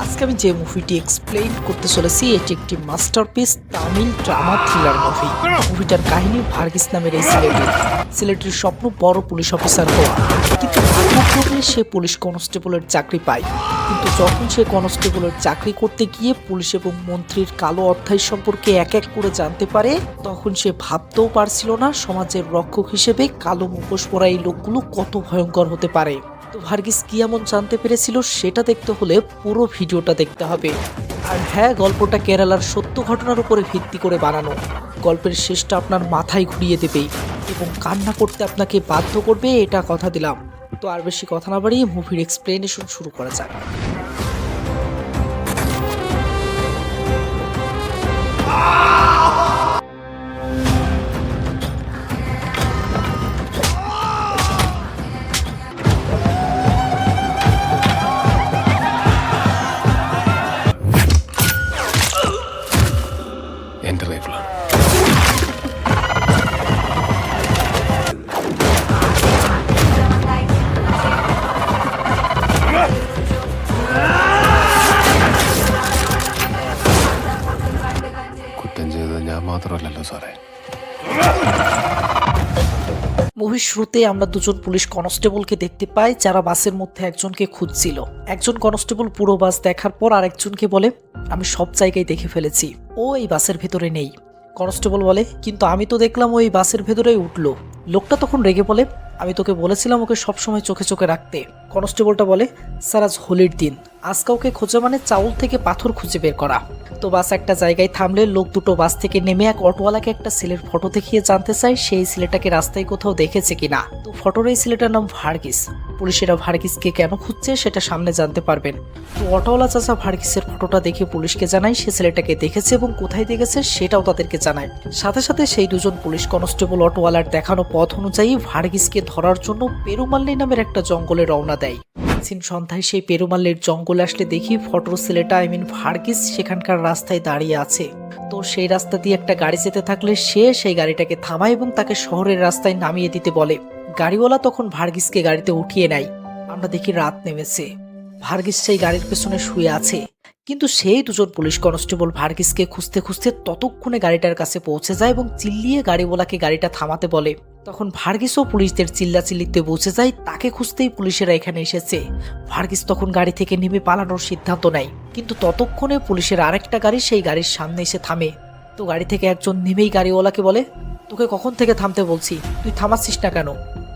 আজকে আমি যে মুভিটি এক্সপ্লেইন করতে চলেছি এটি একটি masterpiece Tamil drama thriller movie. মুভিটার কাহিনী ভার্গিস নামের এই সিলেটির স্বপ্ন বড় পুলিশ অফিসার হওয়া, কিন্তু ভাগ্যক্রমে সে পুলিশ কনস্টেবলের চাকরি পায়। কিন্তু যখন সে কনস্টেবলের চাকরি করতে গিয়ে পুলিশ এবং মন্ত্রীর কালো অধ্যায় সম্পর্কে এক এক করে জানতে পারে, তখন সে ভাবতেও পারছিল না সমাজের রক্ষক হিসেবে কালো মুখোশ পরা এই লোকগুলো কত ভয়ঙ্কর হতে পারে। তো ভার্গিস কি এমন জানতে পেরেছিল সেটা দেখতে হলে পুরো ভিডিওটা দেখতে হবে। আর হ্যাঁ, গল্পটা কেরালার সত্য ঘটনার উপরে ভিত্তি করে বানানো। গল্পের শেষটা আপনার মাথায় ঘুরিয়ে দেবে এবং কান্না করতে আপনাকে বাধ্য করবে, এটা কথা দিলাম। তো আর বেশি কথা না বাড়িয়ে মুভির এক্সপ্লেনেশন শুরু করা যাক। എന്റെ റൈഫിളാണ്. കുറ്റം ചെയ്തത് ഞാൻ മാത്രമല്ലല്ലോ സാറേ. মুভির শুরুতে আমরা দুজন পুলিশ কনস্টেবলকে দেখতে পাই যারা বাসের মধ্যে একজনকে খুঁজছিল। একজন কনস্টেবল পুরো বাস দেখার পর আরেকজনকে বলে, আমি সব জায়গায় দেখে ফেলেছি, ও এই বাসের ভেতরে নেই। কনস্টেবল বলে, কিন্তু আমি তো দেখলাম ওই বাসের ভেতরেই উঠলো। লোকটা তখন রেগে বলে, আমি তোকে বলেছিলাম ওকে সবসময় চোখে চোখে রাখতে। কনস্টেবলটা বলে, স্যার আজ হোলির দিন, আজ কাউকে খোঁজা মানে চাউল থেকে পাথর খুঁজে বের করা। তো বাস একটা জায়গায় থামলে লোক দুটো বাস থেকে নেমে এক অটোওয়ালাকে একটা ছেলের ফটো দেখিয়ে জানতে চায় সেই ছেলেটাকে রাস্তায় কোথাও দেখেছে কিনা। তো ফটোর এই ছেলেটার নাম ভার্গিস। পুলিশেরা ভার্গিসকে কেন খুঁজছে সেটা সামনে জানতে পারবেন। তো অটোওয়ালা চাচা ভার্গিসের ফটোটা দেখে পুলিশকে জানায় সে ছেলেটাকে দেখেছে এবং কোথায় দেখেছে সেটাও তাদেরকে জানায়। সাথে সাথে সেই দুজন পুলিশ কনস্টেবল অটোওয়ালার দেখানো পথ অনুযায়ী ভার্গিসকে ধরার জন্য পেরুমাল্লি নামের একটা জঙ্গলে রওনা দেয়। সন্ধ্যায় সেই পেরুমাল্লির জঙ্গলে আসলে দেখি ফটোর ছেলেটা ভার্গিস সেখানকার রাস্তায় দাঁড়িয়ে আছে। তো সেই রাস্তা দিয়ে একটা গাড়ি যেতে থাকলে সে সেই গাড়িটাকে থামায় এবং তাকে শহরের রাস্তায় নামিয়ে দিতে বলে। গাড়িওয়ালা তখন ভার্গিসকে গাড়িতে উঠিয়ে নেয়। আমরা দেখি রাত নেমেছে, ভার্গিস সেই গাড়ির পেছনে শুয়ে আছে। কিন্তু সেই দুজন পুলিশ কনস্টেবল ভার্গিসকে খুঁজতে খুঁজতে ততক্ষণে গাড়িটার কাছে পৌঁছে যায় এবং চিল্লিয়ে গাড়িওয়ালাকে গাড়িটা থামাতে বলে। তখন ভার্গিসও পুলিশদের চিল্লাচিল্লিতে পৌঁছে যায়, তাকে খুঁজতেই পুলিশেরা এখানে এসেছে। ভার্গিস তখন গাড়ি থেকে নেমে পালানোর সিদ্ধান্ত নেয়, কিন্তু ততক্ষণে পুলিশের আরেকটা গাড়ি সেই গাড়ির সামনে এসে থামে। তো গাড়ি থেকে একজন নেমেই গাড়িওয়ালাকে বলে, তোকে কখন থেকে থামতে বলছি, তুই থামাচ্ছিস না কেন?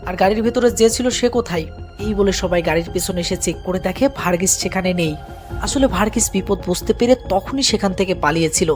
আর গাড়ির ভেতরে যে ছিল সে কোথায়? এই বলে সবাই গাড়ির পেছনে এসে চেক করে দেখে ভার্গিস সেখানে নেই। আসলে ভার্গিস বিপদ বুঝতে পেরে তখনই সেখান থেকে পালিয়েছিল,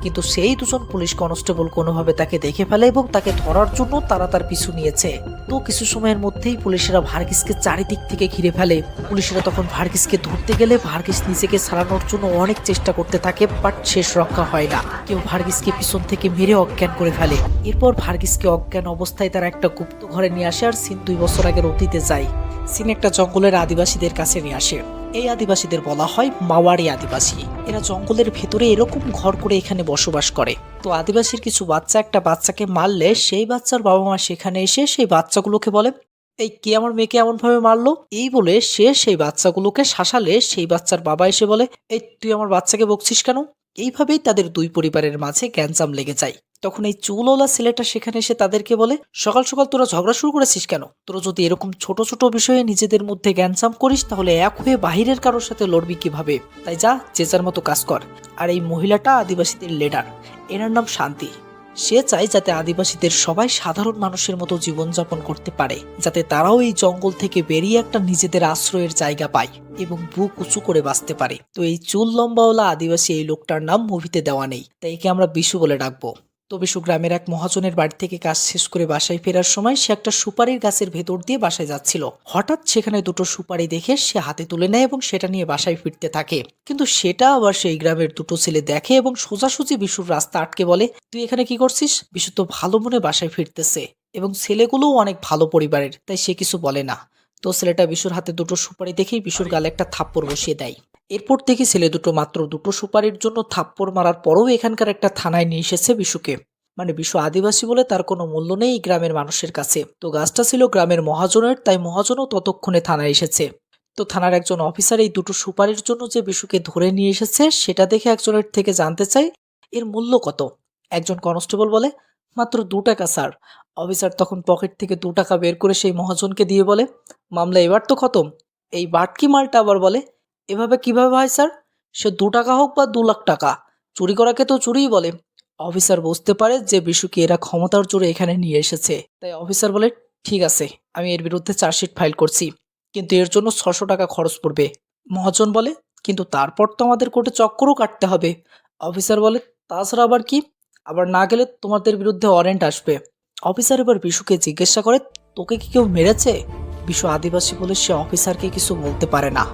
কিন্তু সেই দুজন পুলিশ কনস্টেবল কোনোভাবে তাকে দেখে ফেলে এবং তাকে ধরার জন্য তারা তার পিছু নিয়েছে। তো কিছু সময়ের মধ্যেই পুলিশেরা ভার্গিসকে চারিদিক থেকে ঘিরে ফেলে। পুলিশেরা তখন ভার্গিসকে ধরতে গেলে ভার্গিস নিজেকে ছাড়ানোর জন্য অনেক চেষ্টা করতে থাকে, বাট শেষ রক্ষা হয় না। কেউ ভার্গিসকে পিছন থেকে মেরে অজ্ঞান করে ফেলে। এরপর ভার্গিসকে অজ্ঞান অবস্থায় তারা একটা গুপ্ত ঘরে নিয়ে আসে আর সিন 2 বছর আগের অতীতে যায়। সিন একটা জঙ্গলের আদিবাসীদের কাছে নিয়ে আসে। এই আদিবাসীদের বলা হয় মাওয়ারি আদিবাসী। এরা জঙ্গলের ভেতরে এরকম ঘর করে এখানে বসবাস করে। তো আদিবাসীর কিছু বাচ্চা একটা বাচ্চাকে মারলে সেই বাচ্চার বাবা মা সেখানে এসে সেই বাচ্চাগুলোকে বলে, এই কে আমার মেয়েকে এমন ভাবে মারলো? এই বলে সে সেই বাচ্চাগুলোকে শাসালে সেই বাচ্চার বাবা এসে বলে, এই তুই আমার বাচ্চাকে বকছিস কেন? এইভাবেই তাদের দুই পরিবারের মাঝে গ্যাঞ্জাম লেগে যায়। তখন এই চুলওয়ালা ছেলেটা সেখানে এসে তাদেরকে বলে, সকাল সকাল তোরা ঝগড়া শুরু করেছিস কেন? তোরা যদি এরকম ছোট ছোট বিষয়ে নিজেদের মধ্যে গ্যাঞ্জাম করিস তাহলে এক হয়ে বাহিরের কারোর সাথে লড়বি কিভাবে? তাই যা, যে যার মতো কাজ কর। আর এই মহিলাটা আদিবাসীদের লিডার, এনার নাম শান্তি। সে চায় যাতে আদিবাসীদের সবাই সাধারণ মানুষের মতো জীবনযাপন করতে পারে, যাতে তারাও এই জঙ্গল থেকে বেরিয়ে একটা নিজেদের আশ্রয়ের জায়গা পায় এবং বুক উঁচু করে বাঁচতে পারে। তো এই চুল লম্বাওয়ালা আদিবাসী এই লোকটার নাম মুভিতে দেওয়া নেই, তাই একে আমরা বিশু বলে ডাকবো। তো বিশু গ্রামের এক মহাজনের বাড়ি থেকে কাজ শেষ করে বাসায় ফেরার সময় সে একটা সুপারির গাছের ভেতর দিয়ে বাসায় যাচ্ছিল। হঠাৎ সেখানে দুটো সুপারি দেখে সে হাতে তুলে নেয় এবং সেটা নিয়ে বাসায় ফিরতে থাকে। কিন্তু সেটা আবার সেই গ্রামের দুটো ছেলে দেখে এবং সোজাসুজি বিশুর রাস্তা আটকে বলে, তুই এখানে কি করছিস? বিশু তো ভালো মনে বাসায় ফিরতেছে এবং ছেলেগুলোও অনেক ভালো পরিবারের, তাই সে কিছু বলে না। তো ছেলেটা বিশুর হাতে দুটো সুপারি দেখেই বিশুর গালে একটা থাপ্পড় বসিয়ে দেয়। এরপর থেকে ছেলে দুটো মাত্র দুটো সুপারির জন্য থাপ্পড় মারার পরও এখানকার একটা থানায় নিয়ে এসেছে বিশুকে। মানে বিশু আদিবাসী বলে তার কোনো মূল্য নেই এই গ্রামের মানুষের কাছে। তো গাছটা ছিল গ্রামের মহাজনের, তাই মহাজনও ততক্ষণে থানায় এসেছে। তো থানার একজন অফিসার এই দুটো সুপারির জন্য যে বিশুকে ধরে নিয়ে এসেছে সেটা দেখে একজনের থেকে জানতে চাই এর মূল্য কত। একজন কনস্টেবল বলে, মাত্র 2 টাকা স্যার। অফিসার তখন পকেট থেকে 2 টাকা বের করে সেই মহাজনকে দিয়ে বলে, মামলা এবার তো খতম। এই বাটকি মালটা আবার বলে, এভাবে কিভাবে হয় স্যার? সে 2 টাকা হোক বা 2 লাখ টাকা, চুরি করাকে তো চুরিই বলে। অফিসার বুঝতে পারে যে বিশুকে এরা ক্ষমতার জোরে এখানে নিয়ে এসেছে, তাই অফিসার বলে, ঠিক আছে, আমি এর বিরুদ্ধে চার্জশিট ফাইল করছি, কিন্তু এর জন্য 600 টাকা খরচ পড়বে। মহাজন বলে, কিন্তু তারপর তো আমাদের কোর্টে চক্করও কাটতে হবে। অফিসার বলে, তাছাড়া আবার কি? আবার না গেলে তোমাদের বিরুদ্ধে ওয়ারেন্ট আসবে। অফিসার এবার বিশুকে জিজ্ঞাসা করে, তোকে কি কেউ মেরেছে? বিশু আদিবাসী বলে সে অফিসারকে কিছু বলতে পারে না।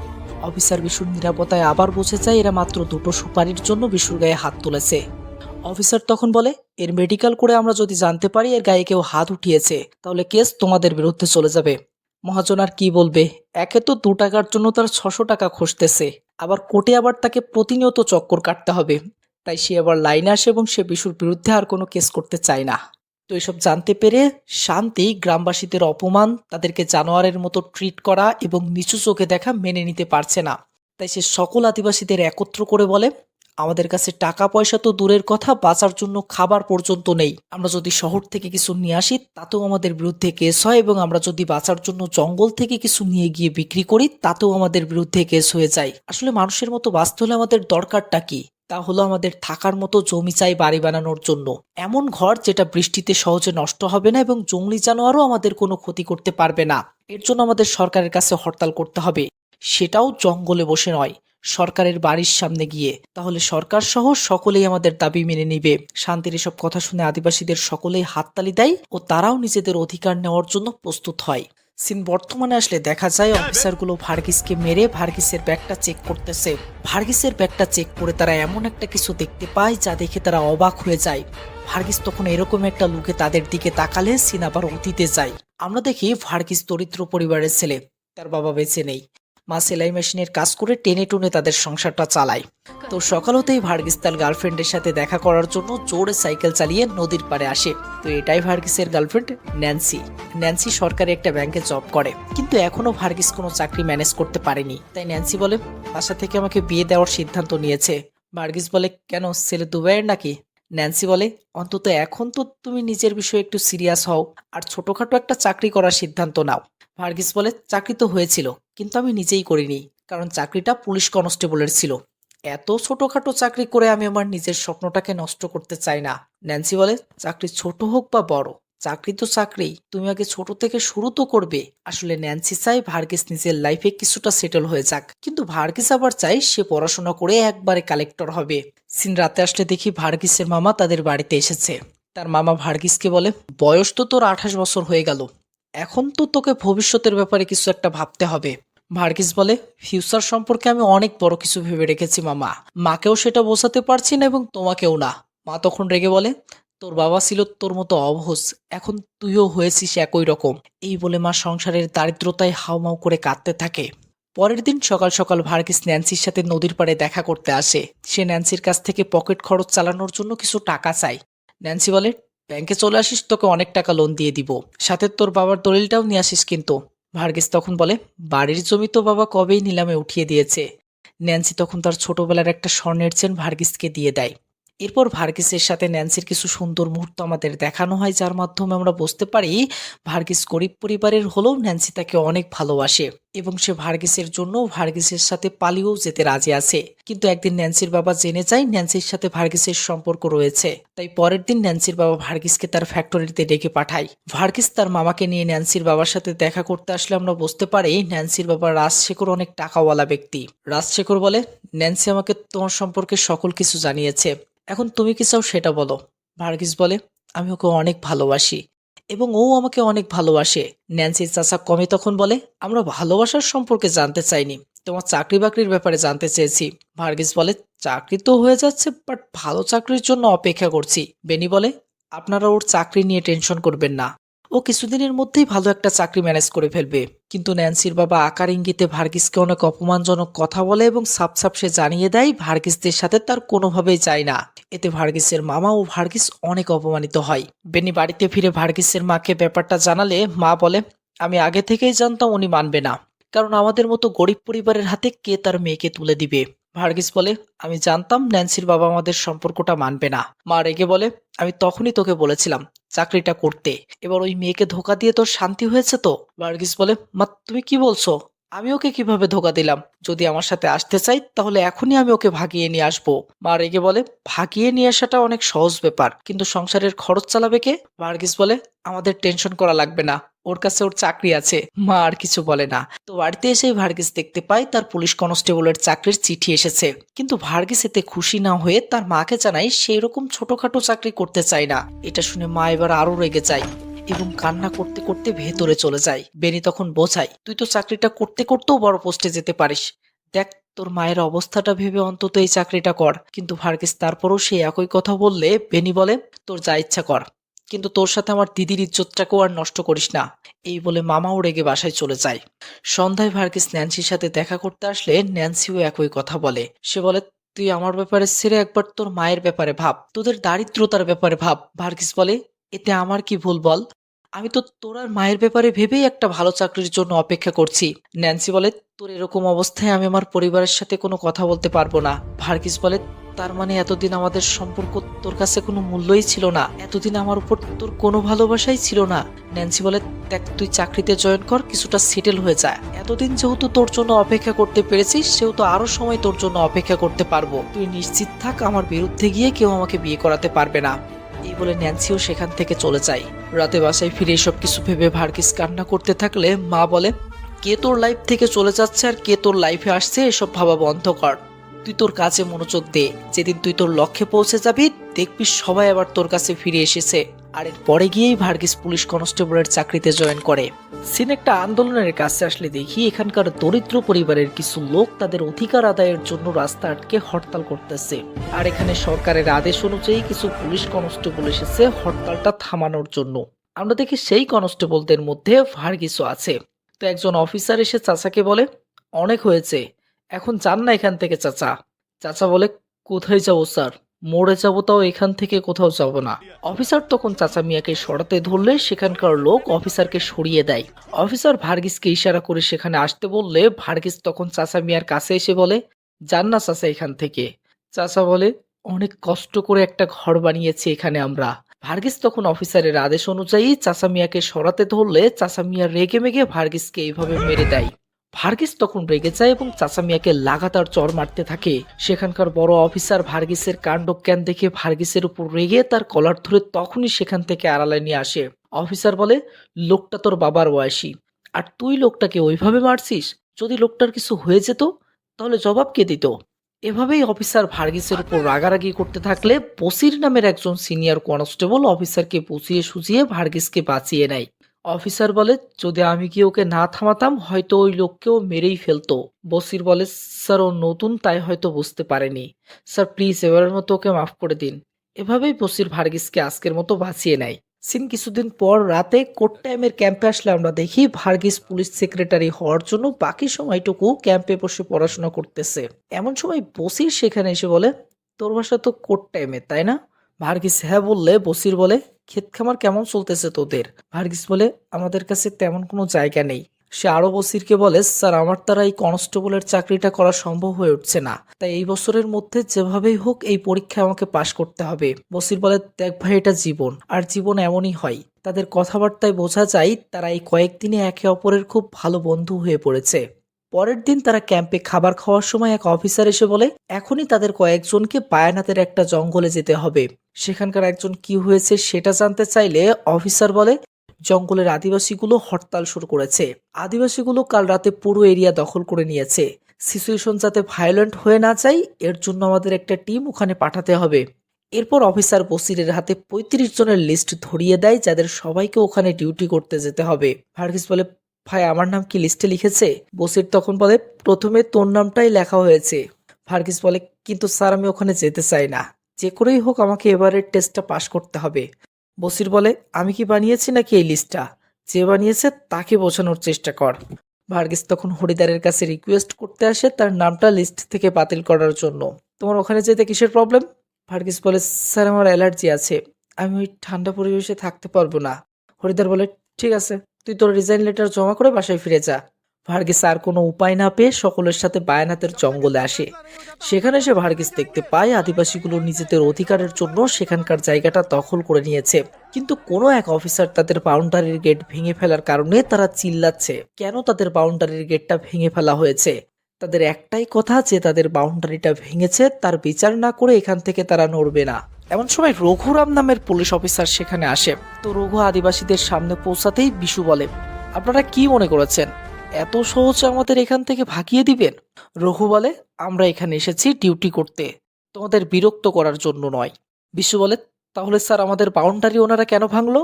অফিসার বিশুর নিরাপত্তায় আবার বুঝে যায় এরা মাত্র 2টো সুপারির জন্য বিশুর গায়ে হাত তুলেছে। অফিসার তখন বলে, এর মেডিকেল করে আমরা যদি জানতে পারি এর গায়ে কেউ হাত উঠিয়েছে তাহলে কেস তোমাদের বিরুদ্ধে চলে যাবে। মহাজন আর কি বলবে, একে তো 2 টাকার জন্য তার 600 টাকা খসতেছে, আবার কোর্টে আবার তাকে প্রতিনিয়ত চক্কর কাটতে হবে। তাই সে আবার লাইনে আসে এবং সে বিশুর বিরুদ্ধে আর কোনো কেস করতে চায় না। তো এসব জানতে পেরে শান্তি গ্রামবাসীদের অপমান, তাদেরকে জানোয়ারের মতো ট্রিট করা এবং নিচু চোখে দেখা মেনে নিতে পারছে না। তাই সে সকল আদিবাসীদের একত্র করে বলে, আমাদের কাছে টাকা পয়সা তো দূরের কথা, বাঁচার জন্য খাবার পর্যন্ত নেই। আমরা যদি শহর থেকে কিছু নিয়ে আসি তাতেও আমাদের বিরুদ্ধে কেস হয়, এবং আমরা যদি বাঁচার জন্য জঙ্গল থেকে কিছু নিয়ে গিয়ে বিক্রি করি তাতেও আমাদের বিরুদ্ধে কেস হয়ে যায়। আসলে মানুষের মতো বাঁচতে হলে আমাদের দরকারটা কি? তা হলো আমাদের থাকার মতো জমি চাই বাড়ি বানানোর জন্য, এমন ঘর যেটা বৃষ্টিতে সহজে নষ্ট হবে না এবং জঙ্গলি জানোয়ারও আমাদের কোনো ক্ষতি করতে পারবে না। এর জন্য আমাদের সরকারের কাছে হরতাল করতে হবে, সেটাও জঙ্গলে বসে নয়, সরকারের বাড়ির সামনে গিয়ে। তাহলে সরকার সহ সকলেই আমাদের দাবি মেনে নিবে। শান্তির এসব কথা শুনে আদিবাসীদের সকলেই হাততালি দেয় ও তারাও নিজেদের অধিকার নেওয়ার জন্য প্রস্তুত হয়। সিন বর্তমানে আসলে দেখা যায় অফিসারগুলো ভার্গিসকে মেরে ভার্গিসের ব্যাগটা চেক করতেছে। ভার্গিসের ব্যাগটা চেক করে তারা এমন একটা কিছু দেখতে পায় যা দেখে তারা অবাক হয়ে যায়। ভার্গিস তখন এরকম একটা লুকে তাদের দিকে তাকালে সিন আবার অতীতে যায়। আমরা দেখি ভার্গিস দরিদ্র পরিবারের ছেলে, তার বাবা বেঁচে নেই। মা সেলাই মেশিনের কাজ করে টেনে টুনে তাদের সংসারটা চালায়। তো সকাল হতেই ভার্গিস তার গার্লফ্রেন্ডের সাথে দেখা করার জন্য জোরে সাইকেল চালিয়ে নদীর পাড়ে আসে। তো এটাই ভার্গিসের গার্লফ্রেন্ড ন্যান্সি। ন্যান্সি সরকারি একটা ব্যাংকে জব করে, কিন্তু এখনো ভার্গিস কোনো চাকরি ম্যানেজ করতে পারেনি। তাই ন্যান্সি বলে, বাসা থেকে আমাকে বিয়ে দেওয়ার সিদ্ধান্ত নিয়েছে। ভার্গিস বলে, কেন, ছেলে দুবাইয়ের নাকি? ন্যান্সি বলে, অন্তত এখন তো তুমি নিজের বিষয়ে একটু সিরিয়াস হও আর ছোটখাটো একটা চাকরি করার সিদ্ধান্ত নাও। ভার্গিস বলে, চাকরি তো হয়েছিল, কিন্তু আমি নিজেই করিনি, কারণ চাকরিটা পুলিশ কনস্টেবলের ছিল। এত ছোটখাটো চাকরি করে আমি আমার নিজের স্বপ্নটাকে নষ্ট করতে চাই না। ন্যান্সি বলে, চাকরি ছোট হোক বা বড়, চাকরি তো চাকরি, তুমি আগে ছোট থেকে শুরু তো করবে। আসলে ন্যান্সি চাই ভার্গিস নিজের লাইফে কিছুটা সেটেল হয়ে যাক, কিন্তু ভার্গিস আবার চাই সে পড়াশোনা করে একবারে কালেক্টর হবে। সিন রাতে আসলে দেখি ভার্গিসের মামা তাদের বাড়িতে এসেছে। তার মামা ভার্গিসকে বলে, বয়স তো তোর 28 বছর হয়ে গেল, এখন তো তোকে ভবিষ্যতের ব্যাপারে কিছু একটা ভাবতে হবে। ভার্গিস বলে, ফিউচার সম্পর্কে আমি অনেক বড় কিছু ভেবে রেখেছি মামা, মাকেও সেটা বোঝাতে পারছি না এবং তোমাকেও না। মা তখন রেগে বলে, তোর বাবা ছিল তোর মতো অবুঝ, এখন তুইও হয়েছিস একই রকম। এই বলে মা সংসারের দারিদ্রতায় হাউমাউ করে কাঁদতে থাকে। পরের দিন সকাল সকাল ভার্গিস ন্যান্সির সাথে নদীর পাড়ে দেখা করতে আসে। সে ন্যান্সির কাছ থেকে পকেট খরচ চালানোর জন্য কিছু টাকা চায়। ন্যান্সি বলে, ব্যাংকে চলে আসিস, তোকে অনেক টাকা লোন দিয়ে দিব, সাথে তোর বাবার দলিলটাও নিয়ে আসিস কিন্তু। ভার্গিস তখন বলে, বাড়ির জমি তো বাবা কবেই নিলামে উঠিয়ে দিয়েছে। ন্যান্সি তখন তার ছোটবেলার একটা স্বর্ণের চেন ভার্গিসকে দিয়ে দেয়। এরপর ভার্গিসের সাথে ন্যান্সির কিছু সুন্দর মুহূর্ত আমাদের দেখানো হয়, যার মাধ্যমে আমরা বুঝতে পারি ভার্গিস গরিব পরিবারের হলেও ন্যান্সি তাকে অনেক ভালোবাসে এবং সে ভার্গিসের জন্য ভার্গিসের সাথে পালিয়েও যেতে রাজি আছে। কিন্তু একদিন ন্যান্সির বাবা জেনে যায় ন্যান্সির সাথে ভার্গিসের সম্পর্ক রয়েছে, তাই পরের দিন ন্যান্সির বাবা ভার্গিসকে তার ফ্যাক্টরিতে ডেকে পাঠায়। ভার্গিস তার মামাকে নিয়ে ন্যান্সির বাবার সাথে দেখা করতে আসলে আমরা বুঝতে পারি ন্যান্সির বাবা রাজশেখর অনেক টাকাওয়ালা ব্যক্তি। রাজশেখর বলে, ন্যান্সি আমাকে তোমার সম্পর্কে সকল কিছু জানিয়েছে, এখন তুমি কি চাও সেটা বলো। ভার্গিস বলে, আমি ওকে অনেক ভালোবাসি এবং ও আমাকে অনেক ভালোবাসে। ন্যান্সির চাচা কমে তখন বলে, আমরা ভালোবাসার সম্পর্কে জানতে চাইনি, তোমার চাকরি বাকরির ব্যাপারে জানতে চেয়েছি। ভার্গিস বলে, চাকরি তো হয়ে যাচ্ছে, বাট ভালো চাকরির জন্য অপেক্ষা করছি। বেনি বলে, আপনারা ওর চাকরি নিয়ে টেনশন করবেন না, ও কিছুদিনের মধ্যেই ভালো একটা চাকরি ম্যানেজ করে ফেলবে। কিন্তু ন্যান্সির বাবা আকার ইঙ্গিতে ভার্গিসকে অনেক অপমানজনক কথা বলে এবং সাপ সাপ সে জানিয়ে দেয় ভার্গিসদের সাথে তার কোনোভাবেই চায় না। এতে ভার্গিসের মামা ও ভার্গিস অনেক অপমানিত হয়। বেনি বাড়িতে ফিরে ভার্গিসের মাকে ব্যাপারটা জানালে মা বলে, আমি আগে থেকেই জানতাম উনি মানবে না, কারণ আমাদের মতো গরিব পরিবারের হাতে কে তার মেয়েকে তুলে দিবে। ভার্গিস বলে, আমি জানতাম ন্যান্সির বাবা আমাদের সম্পর্কটা মানবে না। মা রেগে বলে, আমি তখনই তোকে বলেছিলাম চাকরিটা করতে। এবার ওই মেয়েকে ধোকা দিয়ে তোর শান্তি হয়েছে তো? ভার্গিস বলে, মা তুমি কি বলছো? আমি ওকে কিভাবে ধোকা দিলাম? যদি আমার সাথে আসতে চাই তাহলে এখনই আমি ওকে ভাগিয়ে নিয়ে আসবো। মা রেগে বলে, ভাগিয়ে নিয়ে আসাটা অনেক সহজ ব্যাপার, কিন্তু সংসারের খরচ চালাবে কে? ভার্গিস বলে, আমাদের টেনশন করা লাগবে না, ওর কাছে ওর চাকরি আছে। মা আর কিছু বলে না। তো বাড়িতে এসেই ভার্গিস দেখতে পায় তার পুলিশ কনস্টেবলের চাকরির চিঠি এসেছে। কিন্তু ভার্গিস এতে খুশি না হয়ে তার মাকে জানায় সেই রকম ছোটখাটো চাকরি করতে চায় না। এটা শুনে মা এবার আরো রেগে যায় এবং কান্না করতে করতে ভেতরে চলে যায়। বেনি তখন বোঝায়, তুই তো চাকরিটা করতে করতেও বড় পোস্টে যেতে পারিস। দেখ, তোর মায়ের অবস্থাটা ভেবে অন্তত এই চাকরিটা কর। কিন্তু ভার্গিস তারপরও সে একই কথা বললে বেনি বলে, তোর যা ইচ্ছা কর, কিন্তু তোর সাথে আমার দিদির ইজ্জতটাকেও আর নষ্ট করিস না। এই বলে মামাও রেগে বাসায় চলে যায়। সন্ধ্যায় ভার্গিস ন্যান্সির সাথে দেখা করতে আসলে ন্যান্সিও একই কথা বলে। সে বলে, তুই আমার ব্যাপারে ছেড়ে একবার তোর মায়ের ব্যাপারে ভাব, তোদের দারিদ্রতার ব্যাপারে ভাব। ভার্গিস বলে, এতে আমার কি ভুল বল? আমি তো তোর আর মায়ের ব্যাপারে ভেবেই একটা ভালো চাকরির জন্য অপেক্ষা করছি। ন্যান্সি বলে, তোর এরকম অবস্থায় আমি আমার পরিবারের সাথে কোনো কথা বলতে পারবো না। ভার্গিস বলে, তার মানে এতদিন আমাদের সম্পর্ক তোর কাছে কোনো মূল্যই ছিল না? এতদিন আমার উপর তোর কোনো ভালোবাসাই ছিল না? ন্যান্সি বলে, দেখ, তুই চাকরিতে জয়েন কর, কিছুটা সেটেল হয়ে যায়। এতদিন যেহেতু তোর জন্য অপেক্ষা করতে পেরেছিস, সেহেতু আরো সময় তোর জন্য অপেক্ষা করতে পারবো। তুই নিশ্চিত থাক, আমার বিরুদ্ধে গিয়ে কেউ আমাকে বিয়ে করাতে পারবে না। এই বলে ন্যান্সিও সেখান থেকে চলে যায়। রাতে বাসায় ফিরে এসব কিছু ভেবে ভার্গিস কান্না করতে থাকলে মা বলে, কে তোর লাইফ থেকে চলে যাচ্ছে আর কে তোর লাইফে আসছে এসব ভাবা বন্ধ কর। তুই তোর কাজে মনোযোগ দে। যেদিন তুই তোর লক্ষ্যে পৌঁছে যাবি, দেখবি সবাই আবার তোর কাছে ফিরে এসেছে। আর এর পরে গিয়েই ভার্গিস পুলিশ কনস্টেবলের চাকরিতে জয়েন করে। সিন একটা আন্দোলনের কাছে আসলে দেখি এখানকার দরিদ্র পরিবারের কিছু লোক তাদের অধিকার আদায়ের জন্য রাস্তা আটকে হরতাল করতেছে। আর এখানে সরকারের আদেশ অনুযায়ী কিছু পুলিশ কনস্টেবল এসেছে হরতালটা থামানোর জন্য। আমরা দেখি সেই কনস্টেবলদের মধ্যে ভার্গিসও আছে। তো একজন অফিসার এসে চাচাকে বলে, অনেক হয়েছে, এখন যান না এখান থেকে চাচা। চাচা বলে, কোথায় যাবো স্যার? মরে যাবো, তাও এখান থেকে কোথাও যাব না। অফিসার তখন চাচা মিয়াকে সরাতে ধরলে সেখানকার লোক অফিসারকে সরিয়ে দেয়। অফিসার ভার্গিসকে ইশারা করে সেখানে আসতে বললে ভার্গিস তখন চাচা মিয়ার কাছে এসে বলে, যান না চাচা এখান থেকে। চাচা বলে, অনেক কষ্ট করে একটা ঘর বানিয়েছি এখানে আমরা। ভার্গিস তখন অফিসারের আদেশ অনুযায়ী চাচা মিয়াকে সরাতে ধরলে চাচা মিয়া রেগে মেগে ভার্গিসকে এইভাবে মেরে দেয়। ভার্গিস তখন রেগে যায় এবং চাচা মিয়াকে লাগাতার চড় মারতে থাকে। সেখানকার বড় অফিসার ভার্গিসের কাণ্ডজ্ঞান দেখে ভার্গিসের উপর রেগে তার কলার ধরে তখনই সেখান থেকে আড়ালে নিয়ে আসে। অফিসার বলে, লোকটা তোর বাবার বয়সী, আর তুই লোকটাকে ওইভাবে মারছিস? যদি লোকটার কিছু হয়ে যেত তাহলে জবাব কে দিত? এভাবেই অফিসার ভার্গিসের উপর রাগারাগি করতে থাকলে বসির নামের একজন সিনিয়র কনস্টেবল অফিসারকে বুঝিয়ে সুঝিয়ে ভার্গিসকে বাঁচিয়ে নেয়। অফিসার বলে, যদি আমি কি ওকে না থামাতাম হয়তো ওই লোককেও মেরেই ফেলতো। বসির বলে, স্যার ও নতুন তাই হয়তো বুঝতে পারেনি। স্যার প্লিজ এবারের মতো ওকে মাফ করে দিন। এভাবেই বসির ভার্গিসকে আজকের মতো বাঁচিয়ে নেয়। সিন কিছুদিন পর রাতে কোর্ট টাইমের ক্যাম্পে আসলে আমরা দেখি ভার্গিস পুলিশ সেক্রেটারি হওয়ার জন্য বাকি সময়টুকু ক্যাম্পে বসে পড়াশোনা করতেছে। এমন সময় বসির সেখানে এসে বলে, তোর বাসা তো কোর্ট টাইমে, তাই না? ভার্গিস হ্যাঁ বললে বসির বলে, ক্ষেত খামার কেমন চলতেছে তোদের? ভার্গিস বলে, আমাদের কাছে তেমন কোনো জায়গা নেই। সে আরো বসিরকে বলে, স্যার আমার দ্বারা এই কনস্টেবলের চাকরিটা করা সম্ভব হয়ে উঠছে না, তাই এই বছরের মধ্যে যেভাবেই হোক এই পরীক্ষায় আমাকে পাশ করতে হবে। বসির বলে, দেখ ভাই, এটা জীবন, আর জীবন এমনই হয়। তাদের কথাবার্তায় বোঝা যায় তারা এই কয়েকদিনে একে অপরের খুব ভালো বন্ধু হয়ে পড়েছে। পরের দিন তারা ক্যাম্পে খাবার খাওয়ার সময় এক অফিসার এসে বলে, এখনই তাদের কয়েকজনকে বায়ানাতের একটা জঙ্গলে যেতে হবে। সেখানকার একজন কি হয়েছে সেটা জানতে চাইলে অফিসার বলে, জঙ্গলের আদিবাসীগুলো হরতাল শুরু করেছে। আদিবাসীগুলো কাল রাতে পুরো এরিয়া দখল করে নিয়েছে। সিচুয়েশন যাতে ভায়োলেন্ট হয়ে না যায় এর জন্য আমাদের একটা টিম ওখানে পাঠাতে হবে। এরপর অফিসার বসিরের হাতে ৩৫ জনের লিস্ট ধরিয়ে দেয় যাদের সবাইকে ওখানে ডিউটি করতে যেতে হবে। ভার্গিস বলে, ভাই আমার নাম কি লিস্টে লিখেছে? বসির তখন বলে, প্রথমে তোর নামটাই লেখা হয়েছে। ভার্গিস বলে, কিন্তু স্যার আমি ওখানে যেতে চাই না, যে করেই হোক আমাকে এবারের টেস্টটা পাশ করতে হবে। বসির বলে, আমি কি বানিয়েছি নাকি এই লিস্টটা? যে বানিয়েছে তাকে বোঝানোর চেষ্টা কর। ভার্গিস তখন হরিদারের কাছে রিকোয়েস্ট করতে আসে তার নামটা লিস্ট থেকে বাতিল করার জন্য। তোমার ওখানে যেতে কিসের প্রবলেম? ভার্গিস বলে, স্যার আমার অ্যালার্জি আছে, আমি ওই ঠান্ডা পরিবেশে থাকতে পারবো না। হরিদার বলে, ঠিক আছে, তুই তোর রিজাইন লেটার জমা করে বাসায় ফিরে যা। ভার্গিস আর কোনো উপায় না পেয়ে সকলের সাথে বায়ানাতের জঙ্গলে আসে। সেখানে সে ভার্গিস দেখতে পায় আদিবাসীগুলো নিজেদের অধিকারের জন্য সেখানকার জায়গাটা দখল করে নিয়েছে, কিন্তু কোনো এক অফিসার তাদের বাউন্ডারির গেট ভেঙে ফেলার কারণে তারা চিল্লাচ্ছে কেন তাদের বাউন্ডারির গেটটা ভেঙে ফেলা হয়েছে। তাদের একটাই কথা যে তাদের বাউন্ডারিটা ভেঙেছে, তার বিচার না করে এখান থেকে তারা নড়বে না। এমন সময় রঘুরাম নামের পুলিশ অফিসার সেখানে আসে। তো রঘু আদিবাসীদের সামনে পৌঁছাতেই বিশু বলে, আপনারা কি মনে করেছেন এত সহজে আমাদের এখান থেকে ভাগিয়ে দিবেন? রঘু বলে, আমরা এখানে এসেছি ডিউটি করতে, তোমাদের বিরক্ত করার জন্য নয়। বিশু বলে, তাহলে স্যার আমাদের বাউন্ডারি ওনারা কেন ভাঙলো?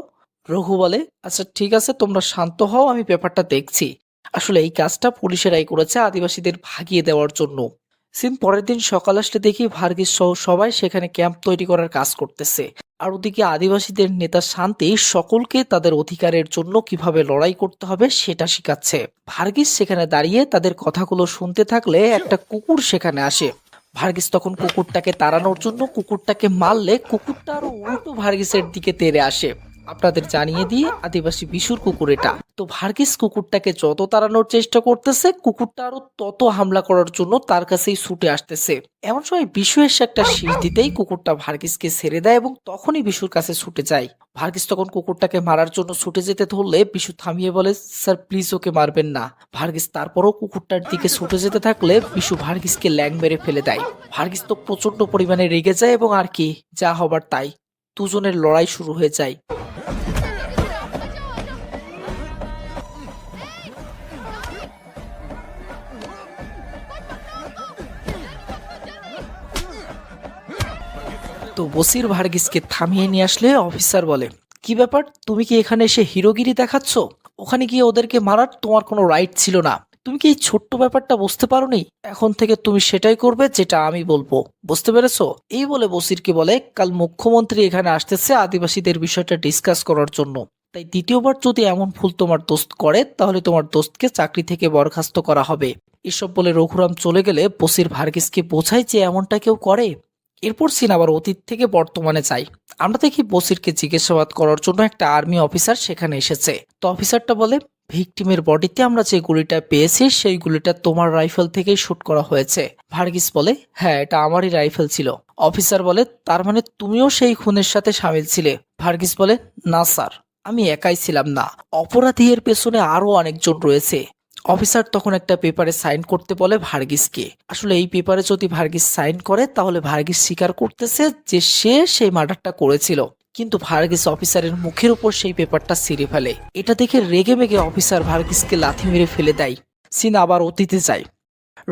রঘু বলে, আচ্ছা ঠিক আছে, তোমরা শান্ত হও, আমি ব্যাপারটা দেখছি। আসলে এই কাজটা পুলিশেরাই করেছে আদিবাসীদের ভাগিয়ে দেওয়ার জন্য। সিন পরের দিন সকাল আসলে দেখি ভার্গিস সহ সবাই সেখানে ক্যাম্প তৈরি করার কাজ করতেছে। আর ওদিকে আদিবাসীদের নেতা শান্তি সকলকে তাদের অধিকারের জন্য কিভাবে লড়াই করতে হবে সেটা শেখাচ্ছে। ভার্গিস সেখানে দাঁড়িয়ে তাদের কথাগুলো শুনতে থাকলে একটা কুকুর সেখানে আসে। ভার্গিস তখন কুকুরটাকে তাড়ানোর জন্য কুকুরটাকে মারলে কুকুরটা আরো উল্টো ভার্গিসের দিকে তেড়ে আসে। আপনাদের জানিয়ে দিয়ে আদিবাসী বিশুর কুকুর এটা। তো ভার্গিস কুকুরটাকে যত তাড়ানোর চেষ্টা করতেছে, কুকুরটা আরো তত হামলা করার জন্য তার কাছেই ছুটে আসতেছে। এমন সময় বিশু এসে একটা শীষ দিতেই কুকুরটা ভার্গিসকে ছেড়ে দেয় এবং তখনই বিশুর কাছে ছুটে যায়। ভার্গিস তখন কুকুরটাকে মারার জন্য ছুটে যেতে ধরলে বিশু থামিয়ে বলে, স্যার প্লিজ ওকে মারবেন না। ভার্গিস তারপরও কুকুরটার দিকে ছুটে যেতে থাকলে বিশু ভার্গিসকে ল্যাং মেরে ফেলে দেয়। ভার্গিস তো প্রচন্ড পরিমাণে রেগে যায় এবং আর কি, যা হবার তাই, দুজনের লড়াই শুরু হয়ে যায়। তো বসির ভার্গিসকে থামিয়ে নিয়ে আসলে অফিসার বলে, কি ব্যাপার, তুমি কি এখানে এসে হিরোগিরি দেখাচ্ছ? ওখানে গিয়ে ওদেরকে মারার তোমার কোনো রাইট ছিল না। তুমি কি এই ছোট্ট ব্যাপারটা বুঝতে পারোনি? এখন থেকে তুমি সেটাই করবে যেটা আমি বলবো, বুঝতে পেরেছো? এই বলে বসিরকে বলে, কাল মুখ্যমন্ত্রী এখানে আসতেছে আদিবাসীদের বিষয়টা ডিসকাস করার জন্য। তাই দ্বিতীয়বার যদি এমন ভুল তোমার দোস্ত করে তাহলে তোমার দোস্তকে চাকরি থেকে বরখাস্ত করা হবে। এসব বলে রঘুরাম চলে গেলে বসির ভার্গিসকে বোঝায় যে এমনটা কেউ করে। এরপর সিন আবার অতীত থেকে বর্তমানে চাই। আমরা দেখি বসিরকে জিজ্ঞাসাবাদ করার জন্য একটা আর্মি অফিসার সেখানে এসেছে। তো অফিসারটা বলে, ভিকটিমের বডিতে আমরা যে গুলিটা পেয়েছি সেই গুলিটা তোমার রাইফেল থেকেই শুট করা হয়েছে। ভার্গিস বলে, হ্যাঁ এটা আমারই রাইফেল ছিল। অফিসার বলে, তার মানে তুমিও সেই খুনের সাথে সামিল ছিলে? ভার্গিস বলে, না স্যার, আমি একাই ছিলাম না, অপরাধী এর পেছনে আরো অনেকজন রয়েছে। অফিসার তখন একটা পেপারে সাইন করতে বলে ভার্গিসকে। আসলে এই পেপারে যদি ভার্গিস সাইন করে তাহলে ভার্গিস স্বীকার করতেছে যে সে সেই মার্ডারটা করেছিল, কিন্তু ভার্গিস অফিসারের মুখের উপর সেই পেপারটা ছিঁড়ে ফেলে। এটা দেখে রেগে মেগে অফিসার ভার্গিসকে লাথি মেরে ফেলে দেয়। সিন আবার অতীতে যায়।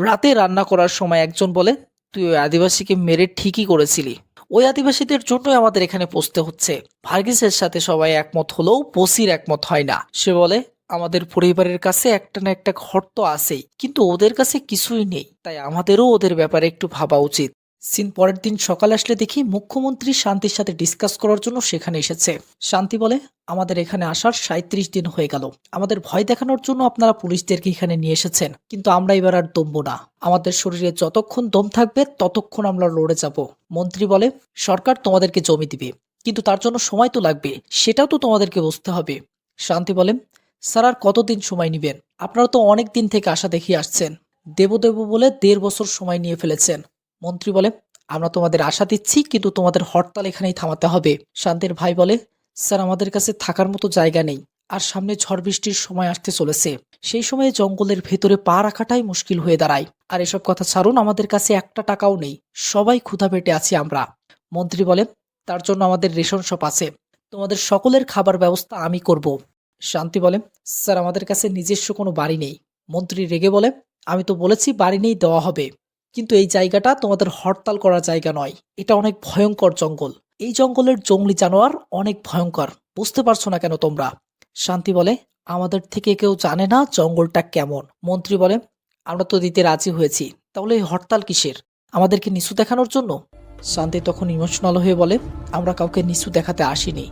রাতে রান্না করার সময় একজন বলে, তুই ওই আদিবাসীকে মেরে ঠিকই করেছিলি, ওই আদিবাসীদের জন্যই আমাদের এখানে পৌঁছতে হচ্ছে। ভার্গিসের সাথে সবাই একমত হলেও বসির একমত হয় না। সে বলে, আমাদের পরিবারের কাছে একটা না একটা ঘর তো আছেই, কিন্তু ওদের কাছে কিছুই নেই, তাই আমাদেরও ওদের ব্যাপারে একটু ভাবা উচিত। সিন পরের দিন সকাল আসলে দেখি মুখ্যমন্ত্রী শান্তির সাথে ডিসকাস করার জন্য সেখানে এসেছে। শান্তি বলে, আমাদের এখানে আসার 37 দিন হয়ে গেল, আমাদের ভয় দেখানোর জন্য আপনারা পুলিশদেরকে এখানে নিয়ে এসেছেন, কিন্তু আমরা এবার আর দমবো না। আমাদের শরীরে যতক্ষণ দম থাকবে ততক্ষণ আমরা লড়ে যাব। মন্ত্রী বলে, সরকার তোমাদেরকে জমি দিবে, কিন্তু তার জন্য সময় তো লাগবে, সেটাও তো তোমাদেরকে বুঝতে হবে। শান্তি বলে, স্যার আর কতদিন সময় নিবেন? আপনারা তো অনেক দিন থেকে আশা দেখিয়ে আসছেন, দেব দেব বলে 1.5 বছর সময় নিয়ে ফেলেছেন। মন্ত্রী বলে, আমরা তোমাদের আশা দিচ্ছি, কিন্তু তোমাদের হরতাল এখানেই থামাতে হবে। শান্তির ভাই বলে, স্যার আমাদের কাছে থাকার মতো জায়গা নেই, আর সামনে ঝড় বৃষ্টির সময় আসতে চলেছে, সেই সময়ে জঙ্গলের ভেতরে পা রাখাটাই মুশকিল হয়ে দাঁড়ায়। আর এসব কথা ছাড়ুন, আমাদের কাছে একটা টাকাও নেই, সবাই ক্ষুধা পেটে আছি আমরা। মন্ত্রী বলে, তার জন্য আমাদের রেশন শপ আছে, তোমাদের সকলের খাবার ব্যবস্থা আমি করব। শান্তি বলে, স্যার আমাদের কাছে নিজস্ব কোনো বাড়ি নেই। মন্ত্রী রেগে বলে, আমি তো বলেছি বাড়ি নেই, দেওয়া হবে, কিন্তু এই জায়গাটা তোমাদের হরতাল করার জায়গা নয়, এটা অনেক ভয়ঙ্কর জঙ্গল, এই জঙ্গলের জঙ্গলি জানোয়ার অনেক ভয়ঙ্কর, বুঝতে পারছো না কেন তোমরা? শান্তি বলে, আমাদের থেকে কেউ জানে না জঙ্গলটা কেমন। মন্ত্রী বলে, আমরা তো দিতে রাজি হয়েছি, তাহলে এই হরতাল কিসের? আমাদেরকে নিচু দেখানোর জন্য? শান্তি তখন ইমোশনাল হয়ে বলে, আমরা কাউকে নিচু দেখাতে আসিনি,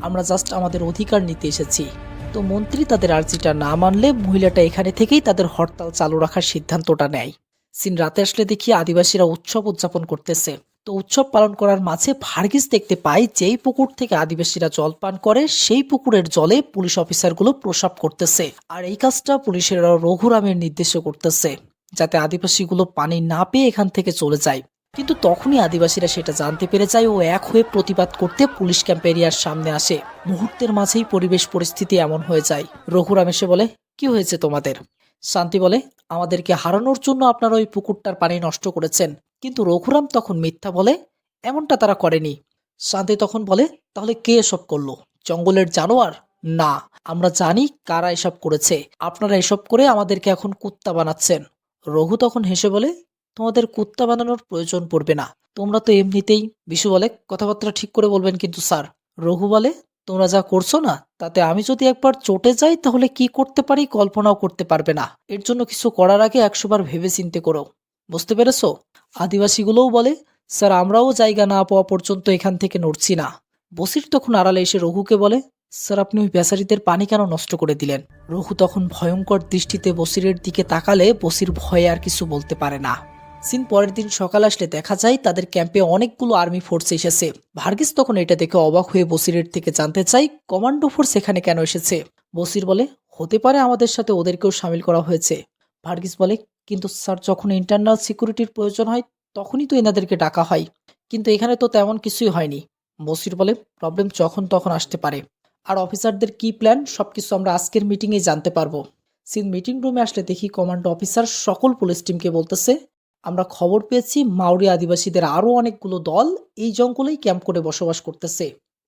আমরা জাস্ট আমাদের অধিকার নিতে এসেছি। তো মন্ত্রী তাদের আর্জিটা না মানলে মহিলাটা এখানে থেকেই তাদের হরতাল চালু রাখার সিদ্ধান্তটা নেয়। সিন রাতে আসলে দেখি আদিবাসীরা উৎসব উদযাপন করতেছে। তো উৎসব পালন করার মাঝে ভার্গিস দেখতে পায় যেই পুকুর থেকে আদিবাসীরা জল পান করে সেই পুকুরের জলে পুলিশ অফিসারগুলো প্রসাব করতেছে। আর এই কাজটা পুলিশেরা রঘুরামের নির্দেশে করতেছে, যাতে আদিবাসীগুলো পানি না পেয়ে এখান থেকে চলে যায়। কিন্তু তখনই আদিবাসীরা সেটা জানতে পেরে যায় ও এক হয়ে প্রতিবাদ করতে পুলিশ ক্যাম্প এরিয়ার সামনে আসে। মুহূর্তের মাঝেই পরিবেশ পরিস্থিতি এমন হয়ে যায়। রঘুরাম এসে বলে, কি হয়েছে তোমাদের? শান্তি বলে, আমাদেরকে হারানোর জন্য আপনারা ওই পুকুরটার পানি নষ্ট করেছেন। কিন্তু রঘুরাম তখন মিথ্যা বলে, এমনটা তারা করেনি। শান্তি তখন বলে, তাহলে কে এসব করলো? জঙ্গলের জানোয়ার? না, আমরা জানি কারা এসব করেছে। আপনারা এসব করে আমাদেরকে এখন কুত্তা বানাচ্ছেন। রঘু তখন হেসে বলে, তোমাদের কুত্তা বানানোর প্রয়োজন পড়বে না, তোমরা তো এমনিতেই। বিশু বলে, কথাবার্তা ঠিক করে বলবেন কিন্তু স্যার। রঘু বলে, তোমরা যা করছো না তাতে আমি যদি একবার চটে যাই তাহলে কি করতে পারি কল্পনাও করতে পারবে না। এর জন্য কিছু করার আগে 100 বার ভেবে চিন্তে করো। বুঝতে পেরেছো? আদিবাসীগুলোও বলে, স্যার আমরাও জায়গা না পাওয়া পর্যন্ত এখান থেকে নড়ছি না। বসির তখন আড়ালে এসে রঘুকে বলে, স্যার আপনি ওই বেচারিদের পানি কেন নষ্ট করে দিলেন? রঘু তখন ভয়ঙ্কর দৃষ্টিতে বসিরের দিকে তাকালে বসির ভয়ে আর কিছু বলতে পারে না। সিন পরের দিন সকাল আসলে দেখা যায় তাদের ক্যাম্পে অনেকগুলো আর্মি ফোর্স এসেছে। ভার্গিস তখন এটা দেখে অবাক হয়ে বসিরের থেকে জানতে চাই কমান্ডো ফোর্স এখানে কেন এসেছে। বসির বলে, হতে পারে আমাদের সাথে ওদেরকেও সামিল করা হয়েছে। ভার্গিস বলে, কিন্তু স্যার যখন ইন্টারনাল সিকিউরিটির প্রয়োজন হয় তখনই তো এনাদেরকে ডাকা হয়, কিন্তু এখানে তো তেমন কিছুই হয়নি। বসির বলে, প্রবলেম যখন তখন আসতে পারে, আর অফিসারদের কি প্ল্যান সবকিছু আমরা আজকের মিটিংয়ে জানতে পারবো। সিন মিটিং রুমে আসলে দেখি কমান্ডো অফিসার সকল পুলিশ টিমকে বলতেছে, আমরা খবর পেয়েছি মাউরি আদিবাসীদের আরও অনেকগুলো দল এই জঙ্গলেই ক্যাম্প করে বসবাস করতেছে।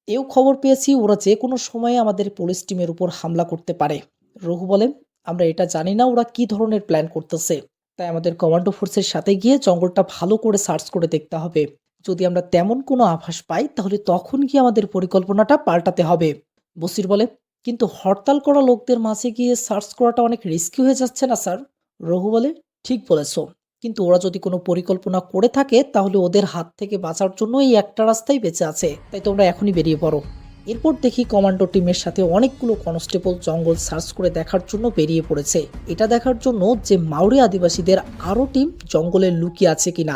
এও খবর পেয়েছি ওরা যে কোনো সময়ে আমাদের পুলিশ টিমের উপর হামলা করতে পারে। রঘু বলেন, আমরা এটা জানি না ওরা কি ধরনের প্ল্যান করতেছে, তাই আমাদের কমান্ডো ফোর্সের সাথে গিয়ে জঙ্গলটা ভালো করে সার্চ করে দেখতে হবে। যদি আমরা তেমন কোনো আভাস পাই তাহলে তখন গিয়ে আমাদের পরিকল্পনাটা পাল্টাতে হবে। বসির বলে, কিন্তু হরতাল করা লোকদের মাঝে গিয়ে সার্চ করাটা অনেক রিস্কি হয়ে যাচ্ছে না স্যার? রঘু বলে, ঠিক বলেছো, কিন্তু ওরা যদি কোনো পরিকল্পনা করে থাকে তাহলে ওদের হাত থেকে বাঁচার জন্য এই একটা রাস্তাই বেঁচে আছে, তাই তোমরা এখনই বেরিয়ে পড়ো। এরপর দেখি কমান্ডো টিমের সাথে অনেকগুলো কনস্টেবল জঙ্গল সার্চ করে দেখার জন্য বেরিয়ে পড়েছে, এটা দেখার জন্য যে মাউরি আদিবাসীদের আরও টিম জঙ্গলে লুকিয়ে আছে কিনা।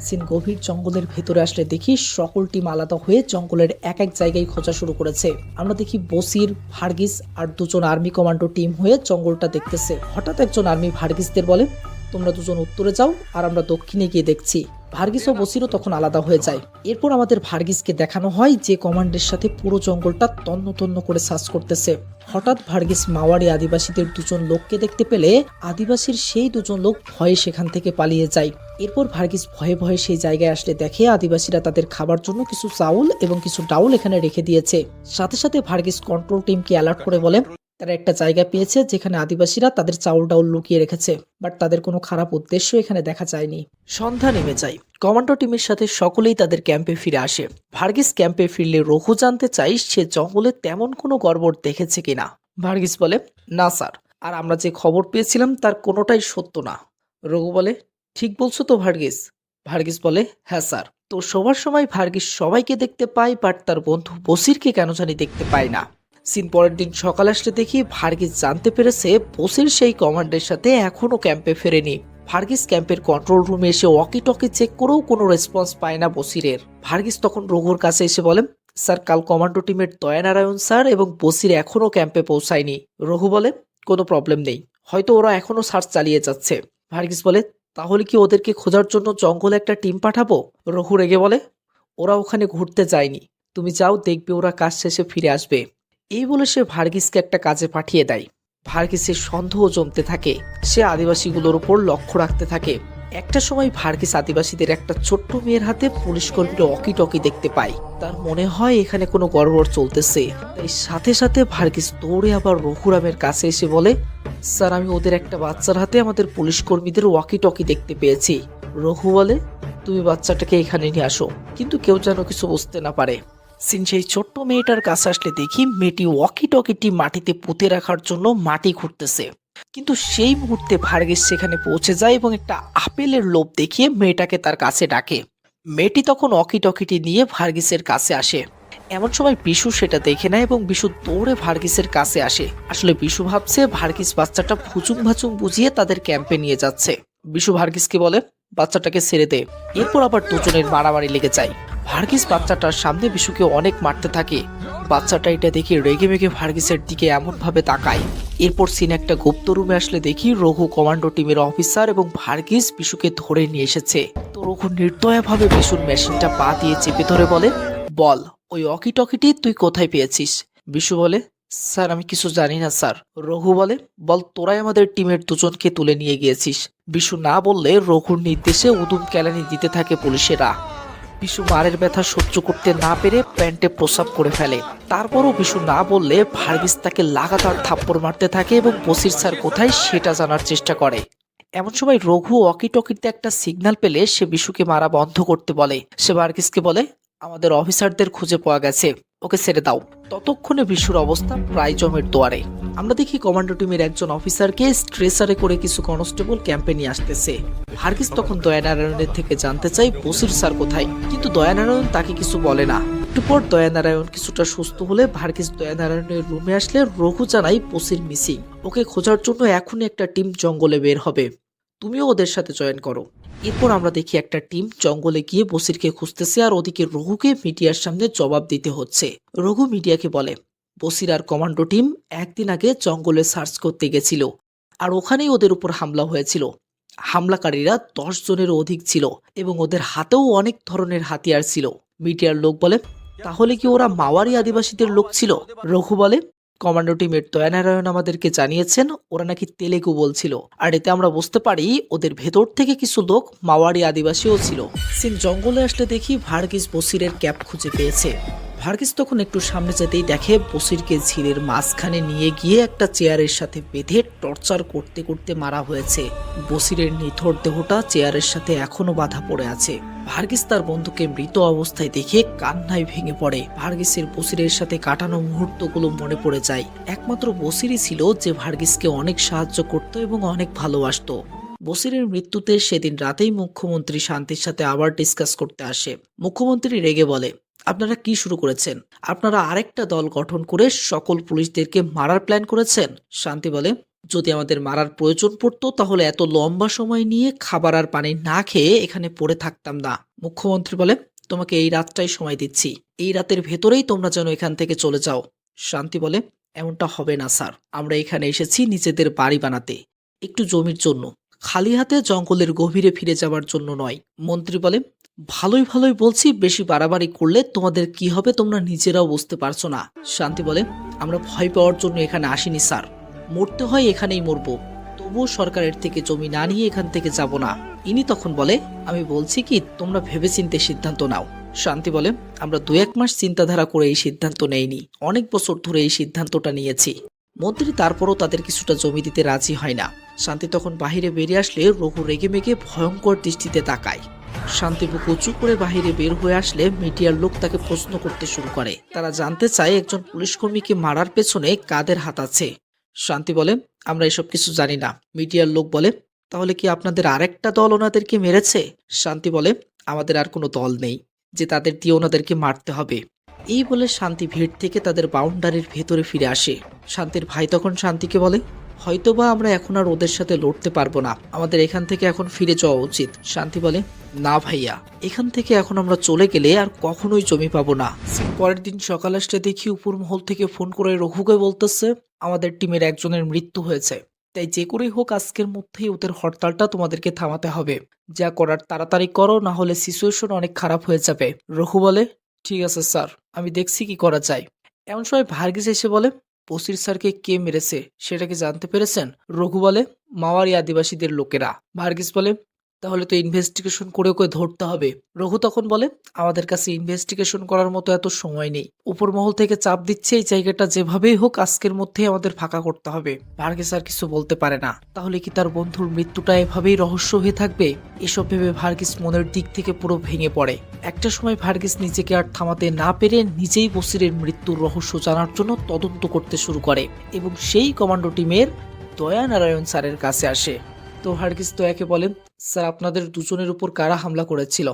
সিন গভীর জঙ্গলের ভেতরে আসলে দেখি সকল টিম আলাদা হয়ে জঙ্গলের এক এক জায়গায় খোঁজা শুরু করেছে। আমরা দেখি বসির, ভার্গিস আর দুজন আর্মি কমান্ডো টিম হয়ে জঙ্গলটা দেখতেছে। হঠাৎ একজন আর্মি ভার্গিসদের বলে, তোমরা দুজন উত্তরে যাও আর আমরা দক্ষিণে গিয়ে দেখছি। ভার্গিস ও বসিরও তখন আলাদা হয়ে যায়। এরপর আমাদের ভার্গিসকে দেখানো হয় যে কমান্ডের সাথে পুরো জঙ্গলটা তন্ন তন্ন করে সার্চ করতেছে। হঠাৎ ভার্গিস মাওয়ারি আদিবাসীদের দুজন লোককে দেখতে পেলে আদিবাসীর সেই দুজন লোক ভয়ে সেখান থেকে পালিয়ে যায়। এরপর ভার্গিস ভয়ে ভয়ে সেই জায়গায় আসলে দেখে আদিবাসীরা তাদের খাবার জন্য কিছু চাউল এবং কিছু ডাউল এখানে রেখে দিয়েছে। সাথে সাথে ভার্গিস কন্ট্রোল টিমকে অ্যালার্ট করে বলে তারা একটা জায়গা পেয়েছে যেখানে আদিবাসীরা তাদের চাউল ডাউল লুকিয়ে রেখেছে, বাট তাদের কোনো খারাপ উদ্দেশ্য এখানে দেখা যায়নি। সন্ধ্যা নেমে যায়। কমান্ডো টিমের সাথে সকলেই তাদের ক্যাম্পে ফিরে আসে। ভার্গিস ক্যাম্পে ফিরলে রঘু জানতে চাই সে জঙ্গলে তেমন কোনো গড়বড় দেখেছে কিনা। ভার্গিস বলে, না স্যার, আর আমরা যে খবর পেয়েছিলাম তার কোনোটাই সত্য না। রঘু বলে, ঠিক বলছো তো ভার্গিস? ভার্গিস বলে, হ্যাঁ স্যার। তো সবার সময় ভার্গিস সবাইকে দেখতে পায়, বাট তার বন্ধু বসিরকে কেন জানি দেখতে পায় না। সিন পরের দিন সকাল আসলে দেখি ভার্গিস জানতে পেরেছে বসির সেই কমান্ডের সাথে এখনো ক্যাম্পে ফেরেনি। ভার্গিস ক্যাম্পের কন্ট্রোল রুমে এসে ওয়াকি টকি চেক করেও কোনো রেসপন্স পায় না বসিরের। ভার্গিস তখন রঘুর কাছে এসে বলেন, স্যার কাল কমান্ডো টিমের দয়ানারায়ণ স্যার এবং বসির এখনো ক্যাম্পে পৌঁছায়নি। রঘু বলে, কোনো প্রবলেম নেই, হয়তো ওরা এখনো সার্চ চালিয়ে যাচ্ছে। ভার্গিস বলে, তাহলে কি ওদেরকে খোঁজার জন্য জঙ্গলে একটা টিম পাঠাবো? রঘু রেগে বলে, ওরা ওখানে ঘুরতে যায়নি, তুমি যাও, দেখবে ওরা কাজ শেষে ফিরে আসবে। এই বলে সে ভার্গিসকে একটা কাজে পাঠিয়ে দেয়। ভার্গিসের সন্দেহ জমতে থাকে, সে আদিবাসীগুলোর উপর লক্ষ্য রাখতে থাকে। একটা সময় ভার্গিস আদিবাসীদের একটা ছোট্ট মেয়ের হাতে পুলিশ কর্মীরা অকি টকি দেখতে পায়। তার মনে হয় এখানে কোনো গড়বড় চলতেছে, তাই সাথে সাথে ভার্গিস দৌড়ে আবার রঘুরামের কাছে এসে বলে, স্যার আমি ওদের একটা বাচ্চার হাতে আমাদের পুলিশ কর্মীদের ওয়াকি টকি দেখতে পেয়েছি। রঘু বলে, তুমি বাচ্চাটাকে এখানে নিয়ে আসো, কিন্তু কেউ যেন কিছু বুঝতে না পারে। সিন সেই ছোট্ট মেয়েটার কাছে আসলে দেখি মেয়েটি ওয়াকি টকিটি মাটিতে পুঁতে রাখার জন্য মাটি খুঁড়তেছে। কিন্তু সেই মুহূর্তে ভার্গিস সেখানে পৌঁছে যায় এবং একটা আপেলের লোভ দেখিয়ে মেয়েটাকে তার কাছে ডাকে। মেয়েটি তখন ওয়াকি টকিটি নিয়ে ভার্গিসের কাছে আসে। এমন সময় বিশু সেটা দেখে নেয় এবং বিশু দৌড়ে ভার্গিসের কাছে আসে। আসলে বিশু ভাবছে ভার্গিস বাচ্চাটা ফুচুং ভাচুং বুঝিয়ে তাদের ক্যাম্পে নিয়ে যাচ্ছে। বিশু ভার্গিসকে বলে, বাচ্চাটাকে ছেড়ে দে। এরপর আবার দুজনের মারামারি লেগে যায়। ভার্গিস বাচ্চাটার সামনে বিশুকে অনেক মারতে থাকে। বাচ্চাটা এটা দেখে রেগে মেগে ভার্গিসের দিকে এমন ভাবে তাকায়। এরপর সিন একটা গুপ্ত রুমে আসলে দেখি রঘু কমান্ডো টিমের অফিসার এবং ভার্গিস বিশুকে ধরে নিয়ে এসেছে। তো রঘু নির্দয়ভাবে বিশুর মেশিনটা পা দিয়ে চেপে ধরে বলে, বল ওই অকি টকিটি তুই কোথায় পেয়েছিস? বিশু বলে, স্যার আমি কিছু জানি না স্যার। রঘু বলে, বল তোরাই আমাদের টিমের দুজনকে তুলে নিয়ে গিয়েছিস। বিশু না বললে রঘুর নির্দেশে উদুম কেলানি দিতে থাকে পুলিশেরা। বিশু মারের ব্যথা সহ্য করতে না পেরে প্যান্টে প্রস্রাব করে ফেলে। তারপরও বিশু না বললে ভার্গিস তাকে লাগাতার থাপ্পড় মারতে থাকে এবং বসির স্যার কোথায় সেটা জানার চেষ্টা করে। এমন সময় রঘু অকি টকিতে একটা সিগন্যাল পেলে সে বিশুকে মারা বন্ধ করতে বলে। সে ভার্গিসকে বলে, আমাদের অফিসারদের খুঁজে পাওয়া গেছে, ওকে ছেড়ে দাও। ততক্ষণে বিশুর অবস্থা প্রায় জমের দুয়ারে। আমরা দেখি কমান্ডো টিমের একজন অফিসারকে স্ট্রেসারে করে কিছু কনস্টেবল ক্যাম্পে নিয়ে আসতেছে। ভার্গিস তখন দয়ানারায়ণের থেকে জানতে চাই বসির স্যার কোথায়, কিন্তু দয়ানারায়ণ তাকে কিছু বলে না। একটু পর দয়ানারায়ণ কিছুটা সুস্থ হলে ভার্গিস দয়ানারায়ণের রুমে আসলে রঘু জানাই বসির মিসিং, ওকে খোঁজার জন্য এখনই একটা টিম জঙ্গলে বের হবে, তুমিও ওদের সাথে জয়েন করো। এরপর আমরা দেখি একটা টিম জঙ্গলে গিয়ে বসিরকে খুঁজতেছে আর ওদিকে রঘুকে মিডিয়ার সামনে জবাব দিতে হচ্ছে। রঘু মিডিয়াকে বলে, বসির আর কমান্ডো টিম একদিন আগে জঙ্গলে সার্চ করতে গেছিল আর ওখানেই ওদের উপর হামলা হয়েছিল। হামলাকারীরা 10 জনেরও অধিক ছিল এবং ওদের হাতেও অনেক ধরনের হাতিয়ার ছিল। মিডিয়ার লোক বলে, তাহলে কি ওরা মাওয়ারি আদিবাসীদের লোক ছিল? রঘু বলে, কমান্ডো টিমের দয়ানারায়ণ আমাদেরকে জানিয়েছেন ওরা নাকি তেলেগু বলছিল, আর এতে আমরা বুঝতে পারি ওদের ভেতর থেকে কিছু লোক মাওয়ারি আদিবাসীও ছিল। সিন জঙ্গলে আসলে দেখি ভার্গিস বসিরের ক্যাপ খুঁজে পেয়েছে। ভার্গিস তখন একটু সামনে যেতেই দেখে বসিরকে ঝিলের মাঝখানে নিয়ে গিয়ে একটা চেয়ারের সাথে বেঁধে টর্চার করতে করতে মারা হয়েছে। বসিরের নিথর দেহটা চেয়ারের সাথে এখনো বাঁধা পড়ে আছে। ভার্গিস তার বন্ধুকে মৃত অবস্থায় দেখে কান্নায় ভেঙে পড়ে। ভার্গিসের বসিরের সাথে কাটানো মুহূর্তগুলো মনে পড়ে যায়। একমাত্র বসিরই ছিল যে ভার্গিসকে অনেক সাহায্য করত এবং অনেক ভালোবাসতো। বসিরের মৃত্যুতে সেদিন রাতেই মুখ্যমন্ত্রী শান্তির সাথে আবার ডিসকাস করতে আসে। মুখ্যমন্ত্রী রেগে বলে, আপনারা কি শুরু করেছেন? আপনারা আরেকটা দল গঠন করে সকল পুলিশদেরকে মারার প্ল্যান করেছেন। শান্তি বলে, যদি আমাদের মারার প্রয়োজন পড়তো তাহলে এত লম্বা সময় নিয়ে খাবার আর পানি না খেয়ে এখানে পড়ে থাকতাম না। মুখ্যমন্ত্রী বলে, তোমাকে এই রাতটাই সময় দিচ্ছি, এই রাতের ভেতরেই তোমরা যেন এখান থেকে চলে যাও। শান্তি বলে, এমনটা হবে না স্যার, আমরা এখানে এসেছি নিজেদের বাড়ি বানাতে, একটু জমির জন্য, খালি হাতে জঙ্গলের গভীরে ফিরে যাওয়ার জন্য নয়। মন্ত্রী বলে, ভালোই ভালোই বলছি, বেশি বাড়াবাড়ি করলে তোমাদের কি হবে তোমরা নিজেরাও বুঝতে পারছো না। শান্তি বলে, আমরা ভয় পাওয়ার জন্য এখানে আসিনি স্যার, মরতে হয় এখানেই মরবো, তবুও সরকারের থেকে জমি না নিয়ে এখান থেকে যাব না। ইনি তখন বলে, আমি বলছি কি তোমরা ভেবেচিন্তে সিদ্ধান্ত নাও। শান্তি বলে, আমরা 2-1 মাস চিন্তাধারা করে এই সিদ্ধান্ত নেইনি, অনেক বছর ধরে এই সিদ্ধান্তটা নিয়েছি। মন্ত্রী তারপরও তাদের কিছুটা জমি দিতে রাজি হয় না। শান্তি তখন বাহিরে বেরিয়ে আসলে রঘু রেগে মেগে ভয়ঙ্কর দৃষ্টিতে তাকায়। শান্তি বুক উঁচু করে বাহিরে বের হয়ে আসলে মিডিয়ার লোক তাকে প্রশ্ন করতে শুরু করে। তারা জানতে চায় একজন পুলিশ কর্মীকে মারার পেছনে কাদের হাত আছে। শান্তি বলে, আমরা এসব কিছু জানি না। মিডিয়ার লোক বলে, তাহলে কি আপনাদের আরেকটা দল ওনাদেরকে মেরেছে? শান্তি বলে, আমাদের আর কোনো দল নেই যে তাদের দিয়ে ওনাদেরকে মারতে হবে। এই বলে শান্তি ভিড় থেকে তাদের বাউন্ডারির ভেতরে ফিরে আসে। শান্তির ভাই তখন শান্তিকে বলে, হয়তোবা আমরা এখন আর ওদের সাথে লড়তে পারবো না, আমাদের এখান থেকে এখন ফিরে যাওয়া উচিত। শান্তি বলে, না ভাইয়া, এখান থেকে এখন আমরা চলে গেলে আর কখনোই জমি পাবো না। পরের দিন সকাল আসতে দেখি উপর মহল থেকে ফোন করে রঘুকে বলতেছে, আমাদের টিমের একজনের মৃত্যু হয়েছে, তাই যে করেই হোক আজকের মধ্যেই ওদের হরতালটা তোমাদেরকে থামাতে হবে। যা করার তাড়াতাড়ি করো, না হলে সিচুয়েশন অনেক খারাপ হয়ে যাবে। রঘু বলে, ঠিক আছে স্যার, আমি দেখছি কি করা যায়। এমন সময় ভার্গিস এসে বলে, বসির স্যারকে কে মেরেছে সেটা কি জানতে পেরেছেন? রঘু বলে, মাওয়ারি আদিবাসীদের লোকেরা। ভার্গিস বলে, তাহলে তো ইনভেস্টিগেশন করে ওকে ধরতে হবে। রঘু তখন বলে, আমাদের কাছে ইনভেস্টিগেশন করার মতো এত সময় নেই, উপর মহল থেকে চাপ দিচ্ছে, এই জায়গাটা যেভাবেই হোক আজকের মধ্যেই আমাদের ফাঁকা করতে হবে। ভার্গিস আর কিছু বলতে পারে না। তাহলে কি তার বন্ধুর মৃত্যুটা এভাবেই রহস্য হয়ে থাকবে? এসব ভেবে ভার্গিস মনের দিক থেকে পুরো ভেঙে পড়ে। একটা সময় ভার্গিস নিজেকে আর থামাতে না পেরে নিজেই বসিরের মৃত্যুর রহস্য জানার জন্য তদন্ত করতে শুরু করে এবং সেই কমান্ডো টিমের দয়ানারায়ণ স্যারের কাছে আসে। তো ভার্গিস দয়াকে বলেন, স্যার আপনাদের দুজনের উপর কারা হামলা করেছিল?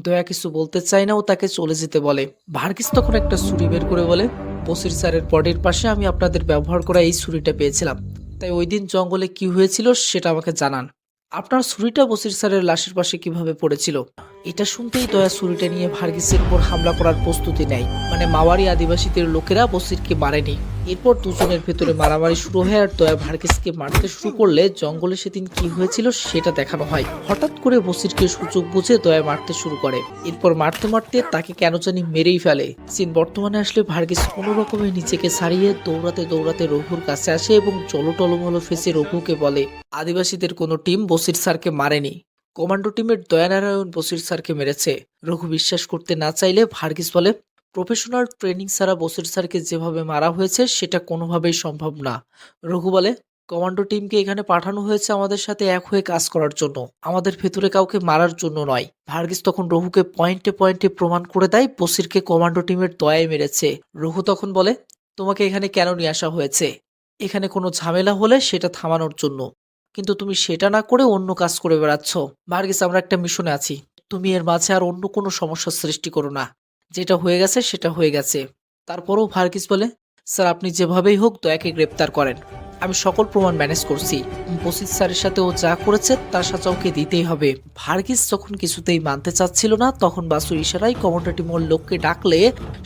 দয়া কিছু বলতে চায় না ও তাকে চলে যেতে বলে। ভার্গিস তখন একটা ছুরি বের করে বলে, বসির স্যারের বডির পাশে আমি আপনাদের ব্যবহার করা এই ছুরিটা পেয়েছিলাম, তাই ওই দিন জঙ্গলে কি হয়েছিল সেটা আমাকে জানান, আপনার ছুরিটা বসির স্যারের লাশের পাশে কিভাবে পড়েছিল? এটা শুনতেই দয়া ছুরিটা নিয়ে ভার্গিসের উপর হামলা করার প্রস্তুতি নেয়। মানে মাওয়ারি আদিবাসীদের লোকেরা বসিরকে মারেনি। এরপর দুজনের ভেতরে মারামারি শুরু হয় আর দয়া ভার্গিসকে মারতে শুরু করলে জঙ্গলে সেদিন কি হয়েছিল সেটা দেখানো হয়। হঠাৎ করে বসিরকে সুযোগ বুঝে দয়া মারতে শুরু করে। এরপর মারতে মারতে তাকে কেন জানি মেরেই ফেলে। সিন বর্তমানে আসলে ভার্গিস কোনো রকমে নিজেকে ছাড়িয়ে দৌড়াতে দৌড়াতে রঘুর কাছে আসে এবং টলমলো ফেসে রঘুকে বলে, আদিবাসীদের কোনো টিম বসির স্যারকে মারেনি। কমান্ডো টিমের দয়ানারায়ণ বসির স্যারকে মেরেছে। রঘু বিশ্বাস করতে না চাইলে ভার্গিস বলে, প্রফেশনাল ট্রেনিং ছাড়া বসির স্যারকে যেভাবে মারা হয়েছে সেটা কোনোভাবেই সম্ভব না। রঘু বলে, কমান্ডো টিমকে এখানে পাঠানো হয়েছে আমাদের সাথে এক হয়ে কাজ করার জন্য, আমাদের ভেতরে কাউকে মারার জন্য নয়। ভার্গিস তখন রঘুকে পয়েন্টে পয়েন্টে প্রমাণ করে দেয় বসিরকে কমান্ডো টিমের দয়ায় মেরেছে। রঘু তখন বলে, তোমাকে এখানে কেন নিয়ে আসা হয়েছে? এখানে কোনো ঝামেলা হলে সেটা থামানোর জন্য, কিন্তু তুমি সেটা না করে অন্য কাজ করে বেড়াচ্ছ। ভার্গিস, আমরা একটা মিশনে আছি, তুমি এর মাঝে আর অন্য কোনো সমস্যার সৃষ্টি করো না। যেটা হয়ে গেছে সেটা হয়ে গেছে। তারপরেও ভার্গিস বলে, স্যার আপনি যেভাবেই হোক দয়াকে গ্রেপ্তার করেন, আমি সকল প্রমাণ ম্যানেজ করছি। বসির স্যারের সাথে ও যা করেছে তার সাজা ওকে দিতেই হবে। ভার্গিস যখন কিছুতেই মানতে চাচ্ছিল না তখন বাসু ইশারায় কমান্ডো টিমের লোককে ডাকলে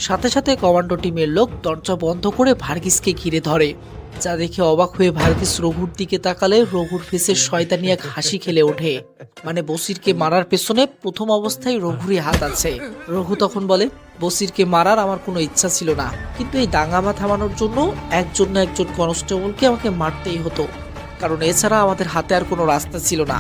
সাথে সাথে কমান্ডো টিমের লোক দরজা বন্ধ করে ভার্গিসকে ঘিরে ধরে। যা দেখে অবাক হয়ে ভার্গিস রঘুর দিকে তাকালে রঘুর ফেসে শয়তানি এক হাসি খেলে ওঠে। মানে বসিরকে মারার পেছনে প্রথম অবস্থায় রঘুরই হাত আছে। রঘু তখন বলে, বসিরকে মারার আমার কোনো ইচ্ছা ছিল না, কিন্তু এই দাঙ্গামা থামানোর জন্য একজন না একজন কনস্টেবলকে আমাকে মারতেই হতো, কারণ এছাড়া আমাদের হাতে আর কোনো রাস্তা ছিল না।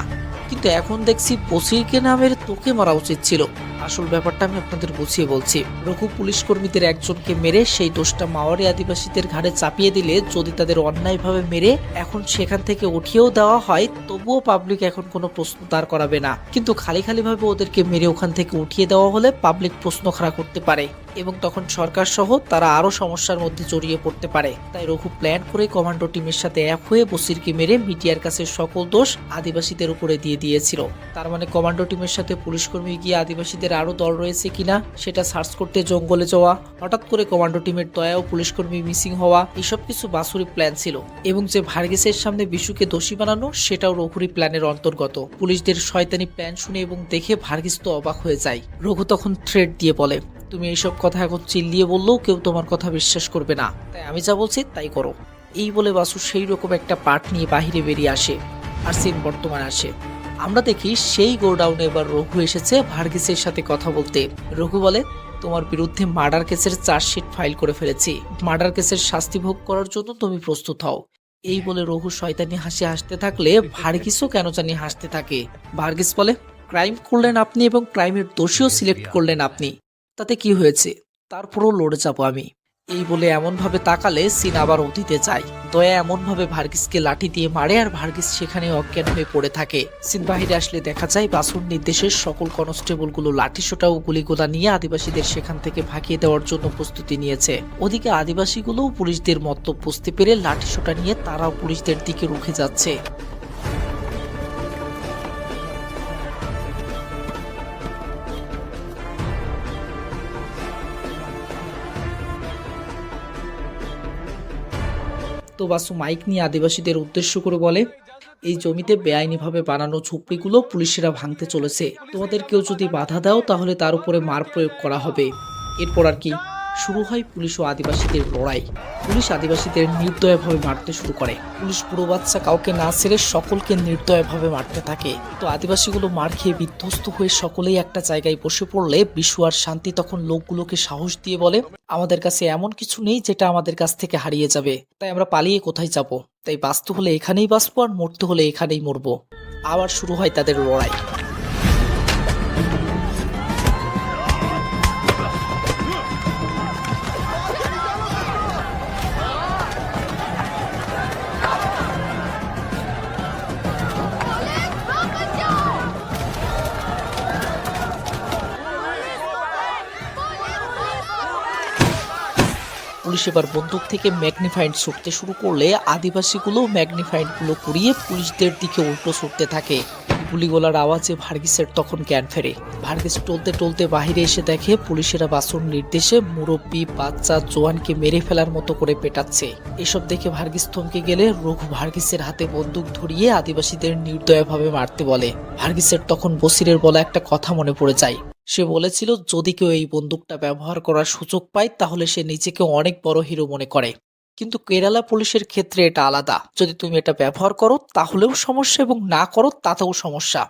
কিন্তু এখন দেখছি বসিরকে না মেরে তোকে মারা উচিত ছিল। আসল ব্যাপারটা আমি আপনাদের বুঝিয়ে বলছি। রঘু পুলিশ কর্মীদের একজনকে মেরে সেই দোষটা মাওয়ারি আদিবাসীদের ঘাড়ে চাপিয়ে দিলে যদি তাদের অন্যায়ভাবে মেরে এখন সেখান থেকে উঠিয়েও দেওয়া হয় তবুও পাবলিক এখন কোনো প্রশ্ন দাঁড় করাবে না। কিন্তু খালি ভাবে ওদেরকে মেরে ওখান থেকে উঠিয়ে দেওয়া হলে পাবলিক প্রশ্ন খাড়া করতে পারে এবং তখন সরকার সহ তারা আরো সমস্যার মধ্যে জড়িয়ে পড়তে পারে। তাই রঘু প্ল্যান করে কমান্ডো টিমের সাথে এক হয়ে বসিরকে মেরে মিডিয়ার কাছে সকল দোষ আদিবাসীদের উপরে দিয়ে দিয়েছিল। তার মানে কমান্ডো টিমের সাথে পুলিশ কর্মী গিয়ে আদিবাসীদের আরো দল রয়েছে কিনা সেটা সার্চ করতে জঙ্গলে যাওয়া, হঠাৎ করে কমান্ডো টিমের দয়া ও পুলিশ কর্মী মিসিং হওয়া, এসব কিছু বাসুরি প্ল্যান ছিল। এবং যে ভার্গিসের সামনে বিশুকে দোষী বানানো সেটাও রঘুরি প্ল্যানের অন্তর্গত। পুলিশদের শয়তানি প্ল্যান শুনে এবং দেখে ভার্গিস তো অবাক হয়ে যায়। রঘু তখন থ্রেট দিয়ে বলে, তুমি এইসব কথা এখন চিল্লিয়ে বললেও কেউ তোমার কথা বিশ্বাস করবে না, তাই আমি যা বলছি তাই করো। এই বলে বাসু সেই রকম একটা পার্ট নিয়ে বাহিরে বেরিয়ে আসে আর সিন বর্তমানে আসে। আমরা দেখি সেই গোডাউনে এবার রঘু এসেছে ভার্গিসের সাথে কথা বলতে। রঘু বলে, তোমার বিরুদ্ধে মার্ডার কেসের চার্জশিট ফাইল করে ফেলেছি, মার্ডার কেসের শাস্তি ভোগ করার জন্য তুমি প্রস্তুত হও। এই বলে রঘু শয়তানি হাসি হাসতে থাকলে ভার্গিসও কেন জানি হাসতে থাকে। ভার্গিস বলে, ক্রাইম করলেন আপনি এবং ক্রাইমের দোষীও সিলেক্ট করলেন আপনি, তাতে কি হয়েছে, তারপরও লড়ে যাবো আমি। এই বলে এমন ভাবে তাকালে সিন আবার অতীতে যায়। দয়া এমন ভাবে ভার্গিসকে লাঠি দিয়ে মারে আর ভার্গিস সেখানে অজ্ঞান হয়ে পড়ে থাকে। সিন বাহিরে আসলে দেখা যায় বাসুর নির্দেশে সকল কনস্টেবল গুলো লাঠিসোঁটা ও গুলিগোলা নিয়ে আদিবাসীদের সেখান থেকে ভাগিয়ে দেওয়ার জন্য প্রস্তুতি নিয়েছে। ওদিকে আদিবাসীগুলোও পুলিশদের মতলব বুঝতে পেরে লাঠিসোঁটা নিয়ে তারাও পুলিশদের দিকে রুখে যাচ্ছে। তো বাসু মাইক নিয়ে আদিবাসীদের উদ্দেশ্য করে বলে, এই জমিতে বেআইনিভাবে বানানো ঝুপড়িগুলো পুলিশেরা ভাঙতে চলেছে, তোমাদের কেউ যদি বাধা দাও তাহলে তার উপরে মার প্রয়োগ করা হবে। এরপর আর কি শুরু হয় পুলিশ ও আদিবাসীদের লড়াই। পুলিশ আদিবাসীদের নির্দয়ভাবে মারতে শুরু করে। পুলিশ বুড়ো বাচ্চা কাউকে না ছেড়ে সকলকে নির্দয়ভাবে মারতে থাকে। তো আদিবাসীগুলো মার খেয়ে বিধ্বস্ত হয়ে সকলেই একটা জায়গায় বসে পড়লে বিশু আর শান্তি তখন লোকগুলোকে সাহস দিয়ে বলে, আমাদের কাছে এমন কিছু নেই যেটা আমাদের কাছ থেকে হারিয়ে যাবে, তাই আমরা পালিয়ে কোথায় যাব, তাই বাঁচতে হলে এখানেই বাঁচবো আর মরতে হলে এখানেই মরবো। আবার শুরু হয় তাদের লড়াই। পুলিশ এবার বন্দুক থেকে ম্যাগনিফাইড ছুটতে শুরু করলে আদিবাসীগুলো ম্যাগনিফাইড গুলো কুড়িয়ে পুলিশদের দিকে উল্টো ছুটতে থাকে। গুলিগোলার আওয়াজে ভার্গিসের তখন জ্ঞান ফেরে। ভার্গিস টলতে টলতে বাহিরে এসে দেখে পুলিশেরা বাসুর নির্দেশে মুরব্বী, বাচ্চা, জোয়ানকে মেরে ফেলার মতো করে পেটাচ্ছে। এসব দেখে ভার্গিস থমকে গেলে রঘু ভার্গিসের হাতে বন্দুক ধরিয়ে আদিবাসীদের নির্দয়ভাবে মারতে বলে। ভার্গিসের তখন বসিরের বলা একটা কথা মনে পড়ে যায়। সে বলেছিল যদি কেউ এই বন্দুকটা ব্যবহার করার সুযোগ পায় তাহলে সে নিজেকে অনেক বড় হিরো মনে করে। কিন্তু কেরালা পুলিশের ক্ষেত্রে এটা আলাদা। যদি তুমি এটা ব্যবহার করো তাহলেও সমস্যা এবং না করো তাতেও সমস্যা।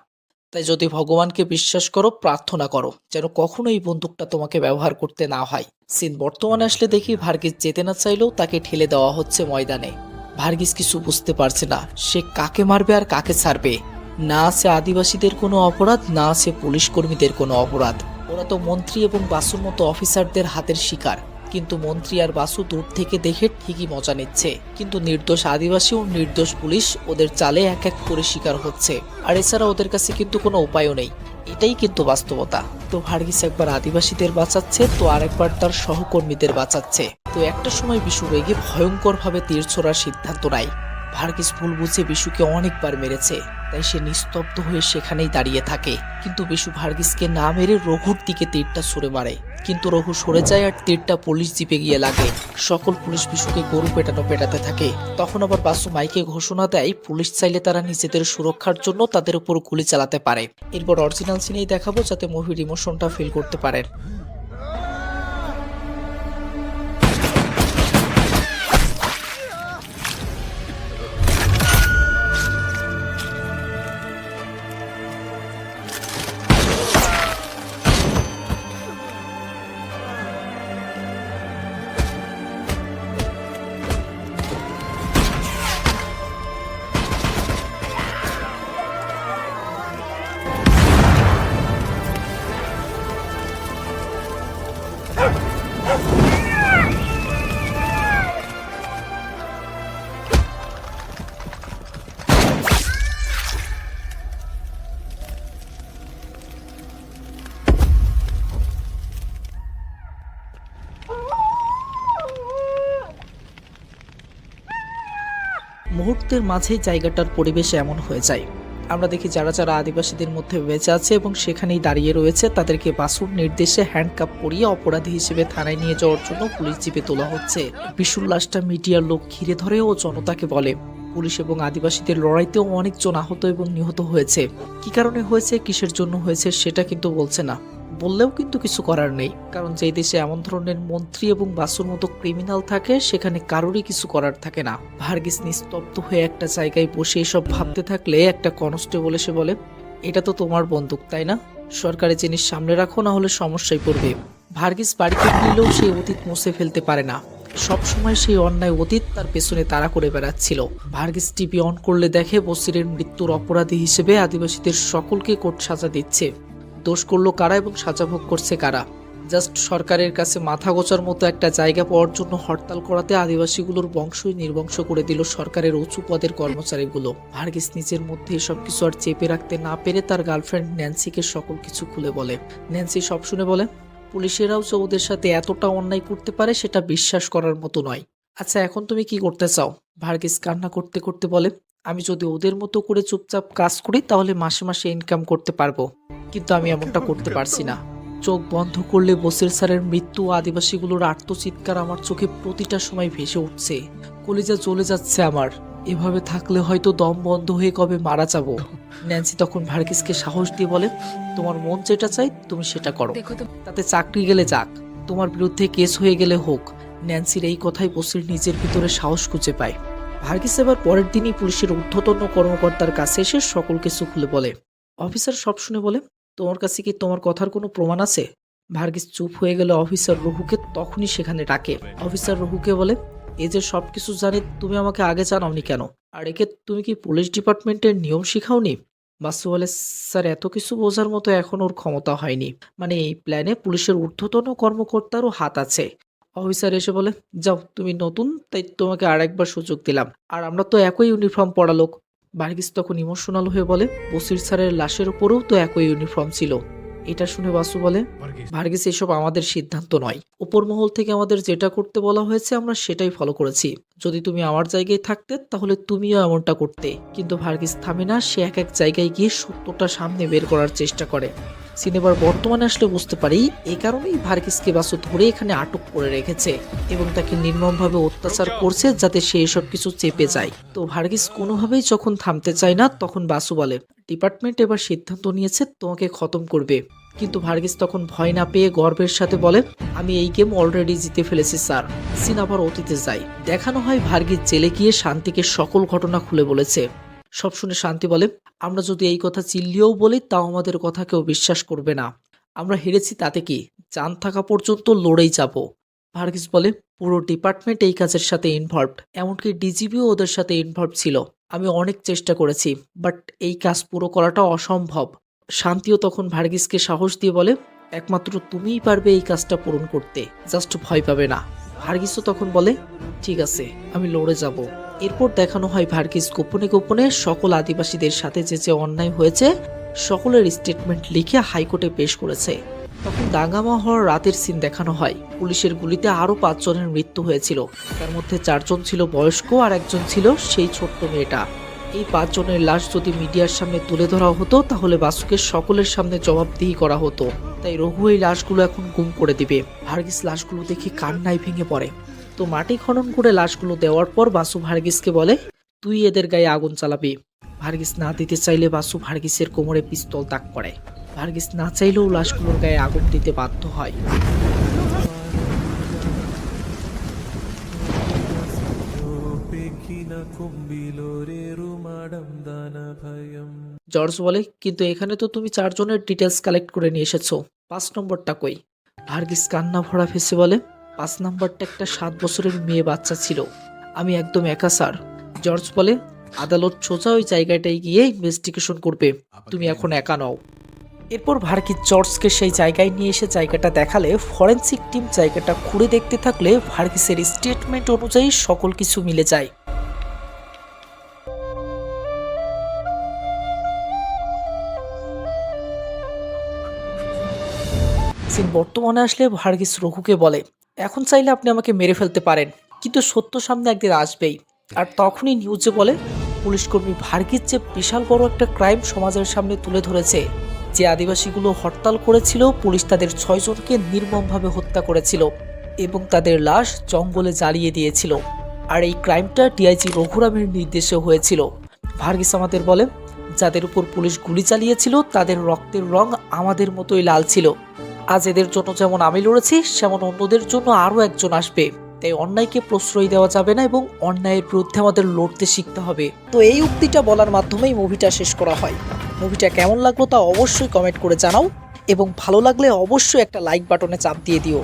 তাই যদি ভগবানকে বিশ্বাস করো, প্রার্থনা করো যেন কখনো এই বন্দুকটা তোমাকে ব্যবহার করতে না হয়। সিন বর্তমানে আসলে দেখি ভার্গিস যেতে না চাইলেও তাকে ঠেলে দেওয়া হচ্ছে ময়দানে। ভার্গিস কিছু বুঝতে পারছে না সে কাকে মারবে আর কাকে ছাড়বে। না আছে আদিবাসীদের কোনো অপরাধ, না আছে পুলিশ কর্মীদের কোনো অপরাধ। ওরা তো মন্ত্রী এবং বাসুর মতো অফিসারদের হাতের শিকার। কিন্তু মন্ত্রী আর বাসু দূর থেকে দেখে ঠিকই মজা নিচ্ছে, কিন্তু নির্দোষ আদিবাসী ও নির্দোষ পুলিশ ওদের চালে এক এক করে শিকার হচ্ছে। আর এছাড়া ওদের কাছে কিন্তু কোনো উপায়ও নেই। এটাই কিন্তু বাস্তবতা। তো ভার্গিস একবার আদিবাসীদের বাঁচাচ্ছে, তো আরেকবার তার সহকর্মীদের বাঁচাচ্ছে। তো একটা সময় বিশু রেগে ভয়ঙ্করভাবে তীর ছোড়ার সিদ্ধান্ত নেয়। ভার্গিস ভুল বুঝে বিশুকে অনেকবার মেরেছে, তাই সে নিস্তব্ধ হয়ে সেখানেই দাঁড়িয়ে থাকে। কিন্তু বিশু ভার্গিসকে না মেরে রঘুর দিকে তীরটা ছুড়ে মারে, কিন্তু রঘু সরে যায় আর তীরটা পুলিশ জিপে গিয়ে লাগে। সকল পুলিশ বিশুকে গরু পেটাতে থাকে। তখন আবার বাসু মাইকে ঘোষণা দেয় পুলিশ চাইলে তারা নিজেদের সুরক্ষার জন্য তাদের উপর গুলি চালাতে পারে। এরপর অরিজিনাল সিনেই দেখাবো যাতে মুভির ইমোশনটা ফিল করতে পারেন। মুহূর্তের মাঝেই জায়গাটার পরিবেশ এমন হয়ে যায়। আমরা দেখি যারা যারা আদিবাসীদের মধ্যে বেঁচে আছে এবং সেখানেই দাঁড়িয়ে রয়েছে তাদেরকে বাসুর নির্দেশে হ্যান্ডকাপ পরিয়ে অপরাধী হিসেবে থানায় নিয়ে যাওয়ার জন্য পুলিশ জিপে তোলা হচ্ছে। বিশুর লাশটা মিডিয়ার লোক ঘিরে ধরে ও জনতাকে বলে পুলিশ এবং আদিবাসীদের লড়াইতেও অনেকজন আহত এবং নিহত হয়েছে। কি কারণে হয়েছে, কিসের জন্য হয়েছে সেটা কিন্তু বলছে না। বললেও কিন্তু কিছু করার নেই, কারণ যেই দেশে এমন ধরনের মন্ত্রী এবং বাসুর মতো ক্রিমিনাল থাকে সেখানে কারোরই কিছু করার থাকে না। ভার্গিস নিস্তব্ধ হয়ে একটা জায়গায় বসে এসব ভাবতে থাকলে একটা কনস্টেবল এসে বলে এটা তো তোমার বন্দুক তাই না? সরকারি জিনিস সামনে রাখো, না হলে সমস্যায় পড়বে। ভার্গিস বাড়িতে ফিরলেও সেই অতীত মুছে ফেলতে পারে না। সবসময় সেই অন্যায় অতীত তার পেছনে তাড়া করে বেড়াচ্ছিল। ভার্গিস টিভি অন করলে দেখে বসিরের মৃত্যুর অপরাধী হিসেবে আদিবাসীদের সকলকে কোর্ট সাজা দিচ্ছে। দোষ করলো কারা এবং সাজা ভোগ করছে কারা? জাস্ট সরকারের কাছে মাথা গোছার মতো একটা জায়গা পাওয়ার জন্য হরতাল করাতে আদিবাসীগুলোর বংশই নির্বংশ করে দিল সরকারের উঁচু পদের কর্মচারীগুলো। ভার্গিস নিজের মধ্যে এসব কিছু আর চেপে রাখতে না পেরে তার গার্লফ্রেন্ড ন্যান্সিকে সকল কিছু খুলে বলে। ন্যান্সি সব শুনে বলে পুলিশেরাও যে ওদের সাথে এতটা অন্যায় করতে পারে সেটা বিশ্বাস করার মতো নয়। আচ্ছা এখন তুমি কি করতে চাও? ভার্গিস কান্না করতে করতে বলে আমি যদি ওদের মতো করে চুপচাপ কাজ করি তাহলে মাসে মাসে ইনকাম করতে পারবো, কিন্তু আমি এমনটা করতে পারছি না। চোখ বন্ধ করলে বসির স্যারের মৃত্যু, আদিবাসীগুলোর আর্তচিৎকার আমার চোখে প্রতিটা সময় ভেসে উঠছে। কলিজা জ্বলে যাচ্ছে আমার। এভাবে থাকলে হয়তো দম বন্ধ হয়ে কবে মারা যাব। ন্যান্সি তখন ভার্গিসকে সাহস দিয়ে বলে তোমার মন যেটা চাই তুমি সেটা করো, তাতে চাকরি গেলে যাক, তোমার বিরুদ্ধে কেস হয়ে গেলে হোক। ন্যান্সির এই কথাই বসির নিজের ভিতরে সাহস খুঁজে পায়। ভার্গিস এবার পরের দিনই পুলিশের ঊর্ধ্বতন কর্মকর্তার কাছে এসে সকল কিছু খুলে বলে। অফিসার সব শুনে বলে তোমার কাছে কি তোমার কথার কোনো প্রমাণ আছে? ভার্গিস চুপ হয়ে গেলে অফিসার রঘুকে তখনই সেখানে ডাকে। অফিসার রঘুকে বলে এই যে সবকিছু জানি তুমি আমাকে আগে জানাওনি কেন? আর একে তুমি কি পুলিশ ডিপার্টমেন্টের নিয়ম শিখাওনি? বাসু বলে স্যার এত কিছু বোঝার মতো এখন ওর ক্ষমতা হয়নি, মানে এই প্ল্যানে পুলিশের ঊর্ধ্বতন কর্মকর্তারও হাত আছে। অফিসার এসে বলে যাও তুমি নতুন তাই তোমাকে আর একবার সুযোগ দিলাম, আর আমরা তো একই ইউনিফর্ম পরা লোক। ভার্গিস তখন ইমোশনাল হয়ে বলে বসির স্যারের লাশের উপরেও তো একই ইউনিফর্ম ছিল। এটা শুনে বাসু বলে, ভার্গিস এসব আমাদের সিদ্ধান্ত নয়, উপর মহল থেকে আমাদের যেটা করতে বলা হয়েছে আমরা সেটাই ফলো করেছি। যদি তুমি আমার জায়গায় থাকতে তাহলে তুমিও এমনটা করতে। কিন্তু ভার্গিস থামে না, সে এক এক জায়গায় গিয়ে সত্যটা সামনে বের করার চেষ্টা করে। সিনেমার বর্তমানে আসলে বুঝতে পারি এই কারণেই ভার্গিসকে বাসু ধরে এখানে আটক করে রেখেছে এবং তাকে নির্মমভাবে অত্যাচার করছে যাতে সে এসব কিছু চেপে যায়। তো ভার্গিস কোনোভাবেই যখন থামতে চায় না তখন বাসু বলে, ডিপার্টমেন্ট এবার সিদ্ধান্ত নিয়েছে তোমাকে খতম করবে। কিন্তু ভার্গিস তখন ভয় না পেয়ে গর্বের সাথে বলে, আমি এই গেম অলরেডি জিতে ফেলেছি স্যার। সিন আবার অতীতে যায়, দেখানো হয় ভার্গিস জেলে গিয়ে শান্তিকে সকল ঘটনা খুলে বলেছে। সব শুনে শান্তি বলে, আমরা যদি এই কথা চিল্লিয়েও বলি তাও আমাদের কথা কেউ বিশ্বাস করবে না। আমরা হেরেছি তাতে কি, জান থাকা পর্যন্ত লড়েই যাব। ভার্গিস বলে, পুরো ডিপার্টমেন্ট এই কাজের সাথে ইনভলভড, এমনকি ডিজিপিও ওদের সাথে ইনভলভ ছিল। আমি অনেক চেষ্টা করেছি, বাট এই কাজ পুরো করাটা অসম্ভব। শান্তিও তখন ভার্গিসকে সাহস দিয়ে বলে, একমাত্র তুমিই পারবে এই কাজটা পূরণ করতে, জাস্ট ভয় পাবে না। ভার্গিসও তখন বলে, ঠিক আছে, আমি লড়ে যাব। এরপর দেখানো হয় ভার্গিস গোপনে গোপনে সকল আদিবাসীদের সাথে যে যে অন্যায় হয়েছে সকলের স্টেটমেন্ট লিখে হাইকোর্টে পেশ করেছে। তখন দাঙ্গামা হওয়ার রাতের সিন দেখানো হয়। পুলিশের গুলিতে আরো 5 জনের মৃত্যু হয়েছিল, তার মধ্যে 4 জন ছিল বয়স্ক আর একজন ছিল সেই ছোট্ট মেয়েটা। এই 5 জনের লাশ যদি মিডিয়ার সামনে তুলে ধরা হতো তাহলে বাসুকে সকলের সামনে জবাবদিহি করা হতো। তাই রঘু এই লাশগুলো এখন গুম করে দিবে। ভার্গিস লাশগুলো দেখে কান্নায় ভেঙে পড়ে। তো মাটি খনন করে লাশগুলো দেওয়ার পর বাসু ভার্গিসকে বলে, তুই এদের গায়ে আগুন চালাবি। ভার্গিস না দিতে চাইলে বাসু ভার্গিসের কোমরে পিস্তল তাক করে। ভার্গিস না চাইলেও লাশগুলোর গায়ে আগুন দিতে বাধ্য হয়। জর্জ বলে, কিন্তু এখানে তো তুমি 4 জনের ডিটেলস কালেক্ট করে নিয়ে এসেছো, 5 নম্বরটা কই? ভার্গিস কান্না ভরা ফেসে বলে, 5 নম্বরটা একটা 7 বছরের মেয়ে বাচ্চা ছিল, আমি একদম একা স্যার। জর্জ বলে, আদালত সোজা ওই জায়গাটায় গিয়ে ইনভেস্টিগেশন করবে, তুমি এখন একা নও। এরপর ভার্গিস জর্জকে সেই জায়গায় নিয়ে এসে জায়গাটা দেখালে ফরেন্সিক টিম জায়গাটা ঘুরে দেখতে থাকলে ভার্গিসের স্টেটমেন্ট অনুযায়ী সকল কিছু মিলে যায়। সিন বর্তমানে আসলে ভার্গিস রঘুকে বলে, এখন চাইলে আপনি আমাকে মেরে ফেলতে পারেন, কিন্তু সত্য সামনে একদিন আসবেই। আর তখনই নিউজে বলে, পুলিশ কর্মী ভার্গিস যে বিশাল বড় একটা ক্রাইম সমাজের সামনে তুলে ধরেছে। যে আদিবাসীগুলো হরতাল করেছিল পুলিশ তাদের 6 জনকে নির্মমভাবে হত্যা করেছিল এবং তাদের লাশ জঙ্গলে জ্বালিয়ে দিয়েছিল। আর এই ক্রাইমটা ডিআইজি রঘুরামের নির্দেশে হয়েছিল। ভার্গিস আমাদের বলে, যাদের উপর পুলিশ গুলি চালিয়েছিল তাদের রক্তের রং আমাদের মতোই লাল ছিল। আজ এদের জন্য যেমন আমি লড়েছি সেমন অন্যদের জন্য আরো একজন আসবে। তাই অন্যায়কে প্রশ্রয় দেওয়া যাবে না এবং অন্যায়ের বিরুদ্ধে আমাদের লড়তে শিখতে হবে। তো এই উক্তিটা বলার মাধ্যমেই মুভিটা শেষ করা হয়। মুভিটা কেমন লাগলো তা অবশ্যই কমেন্ট করে জানাও এবং ভালো লাগলে অবশ্যই একটা লাইক বাটনে চাপ দিয়ে দিও।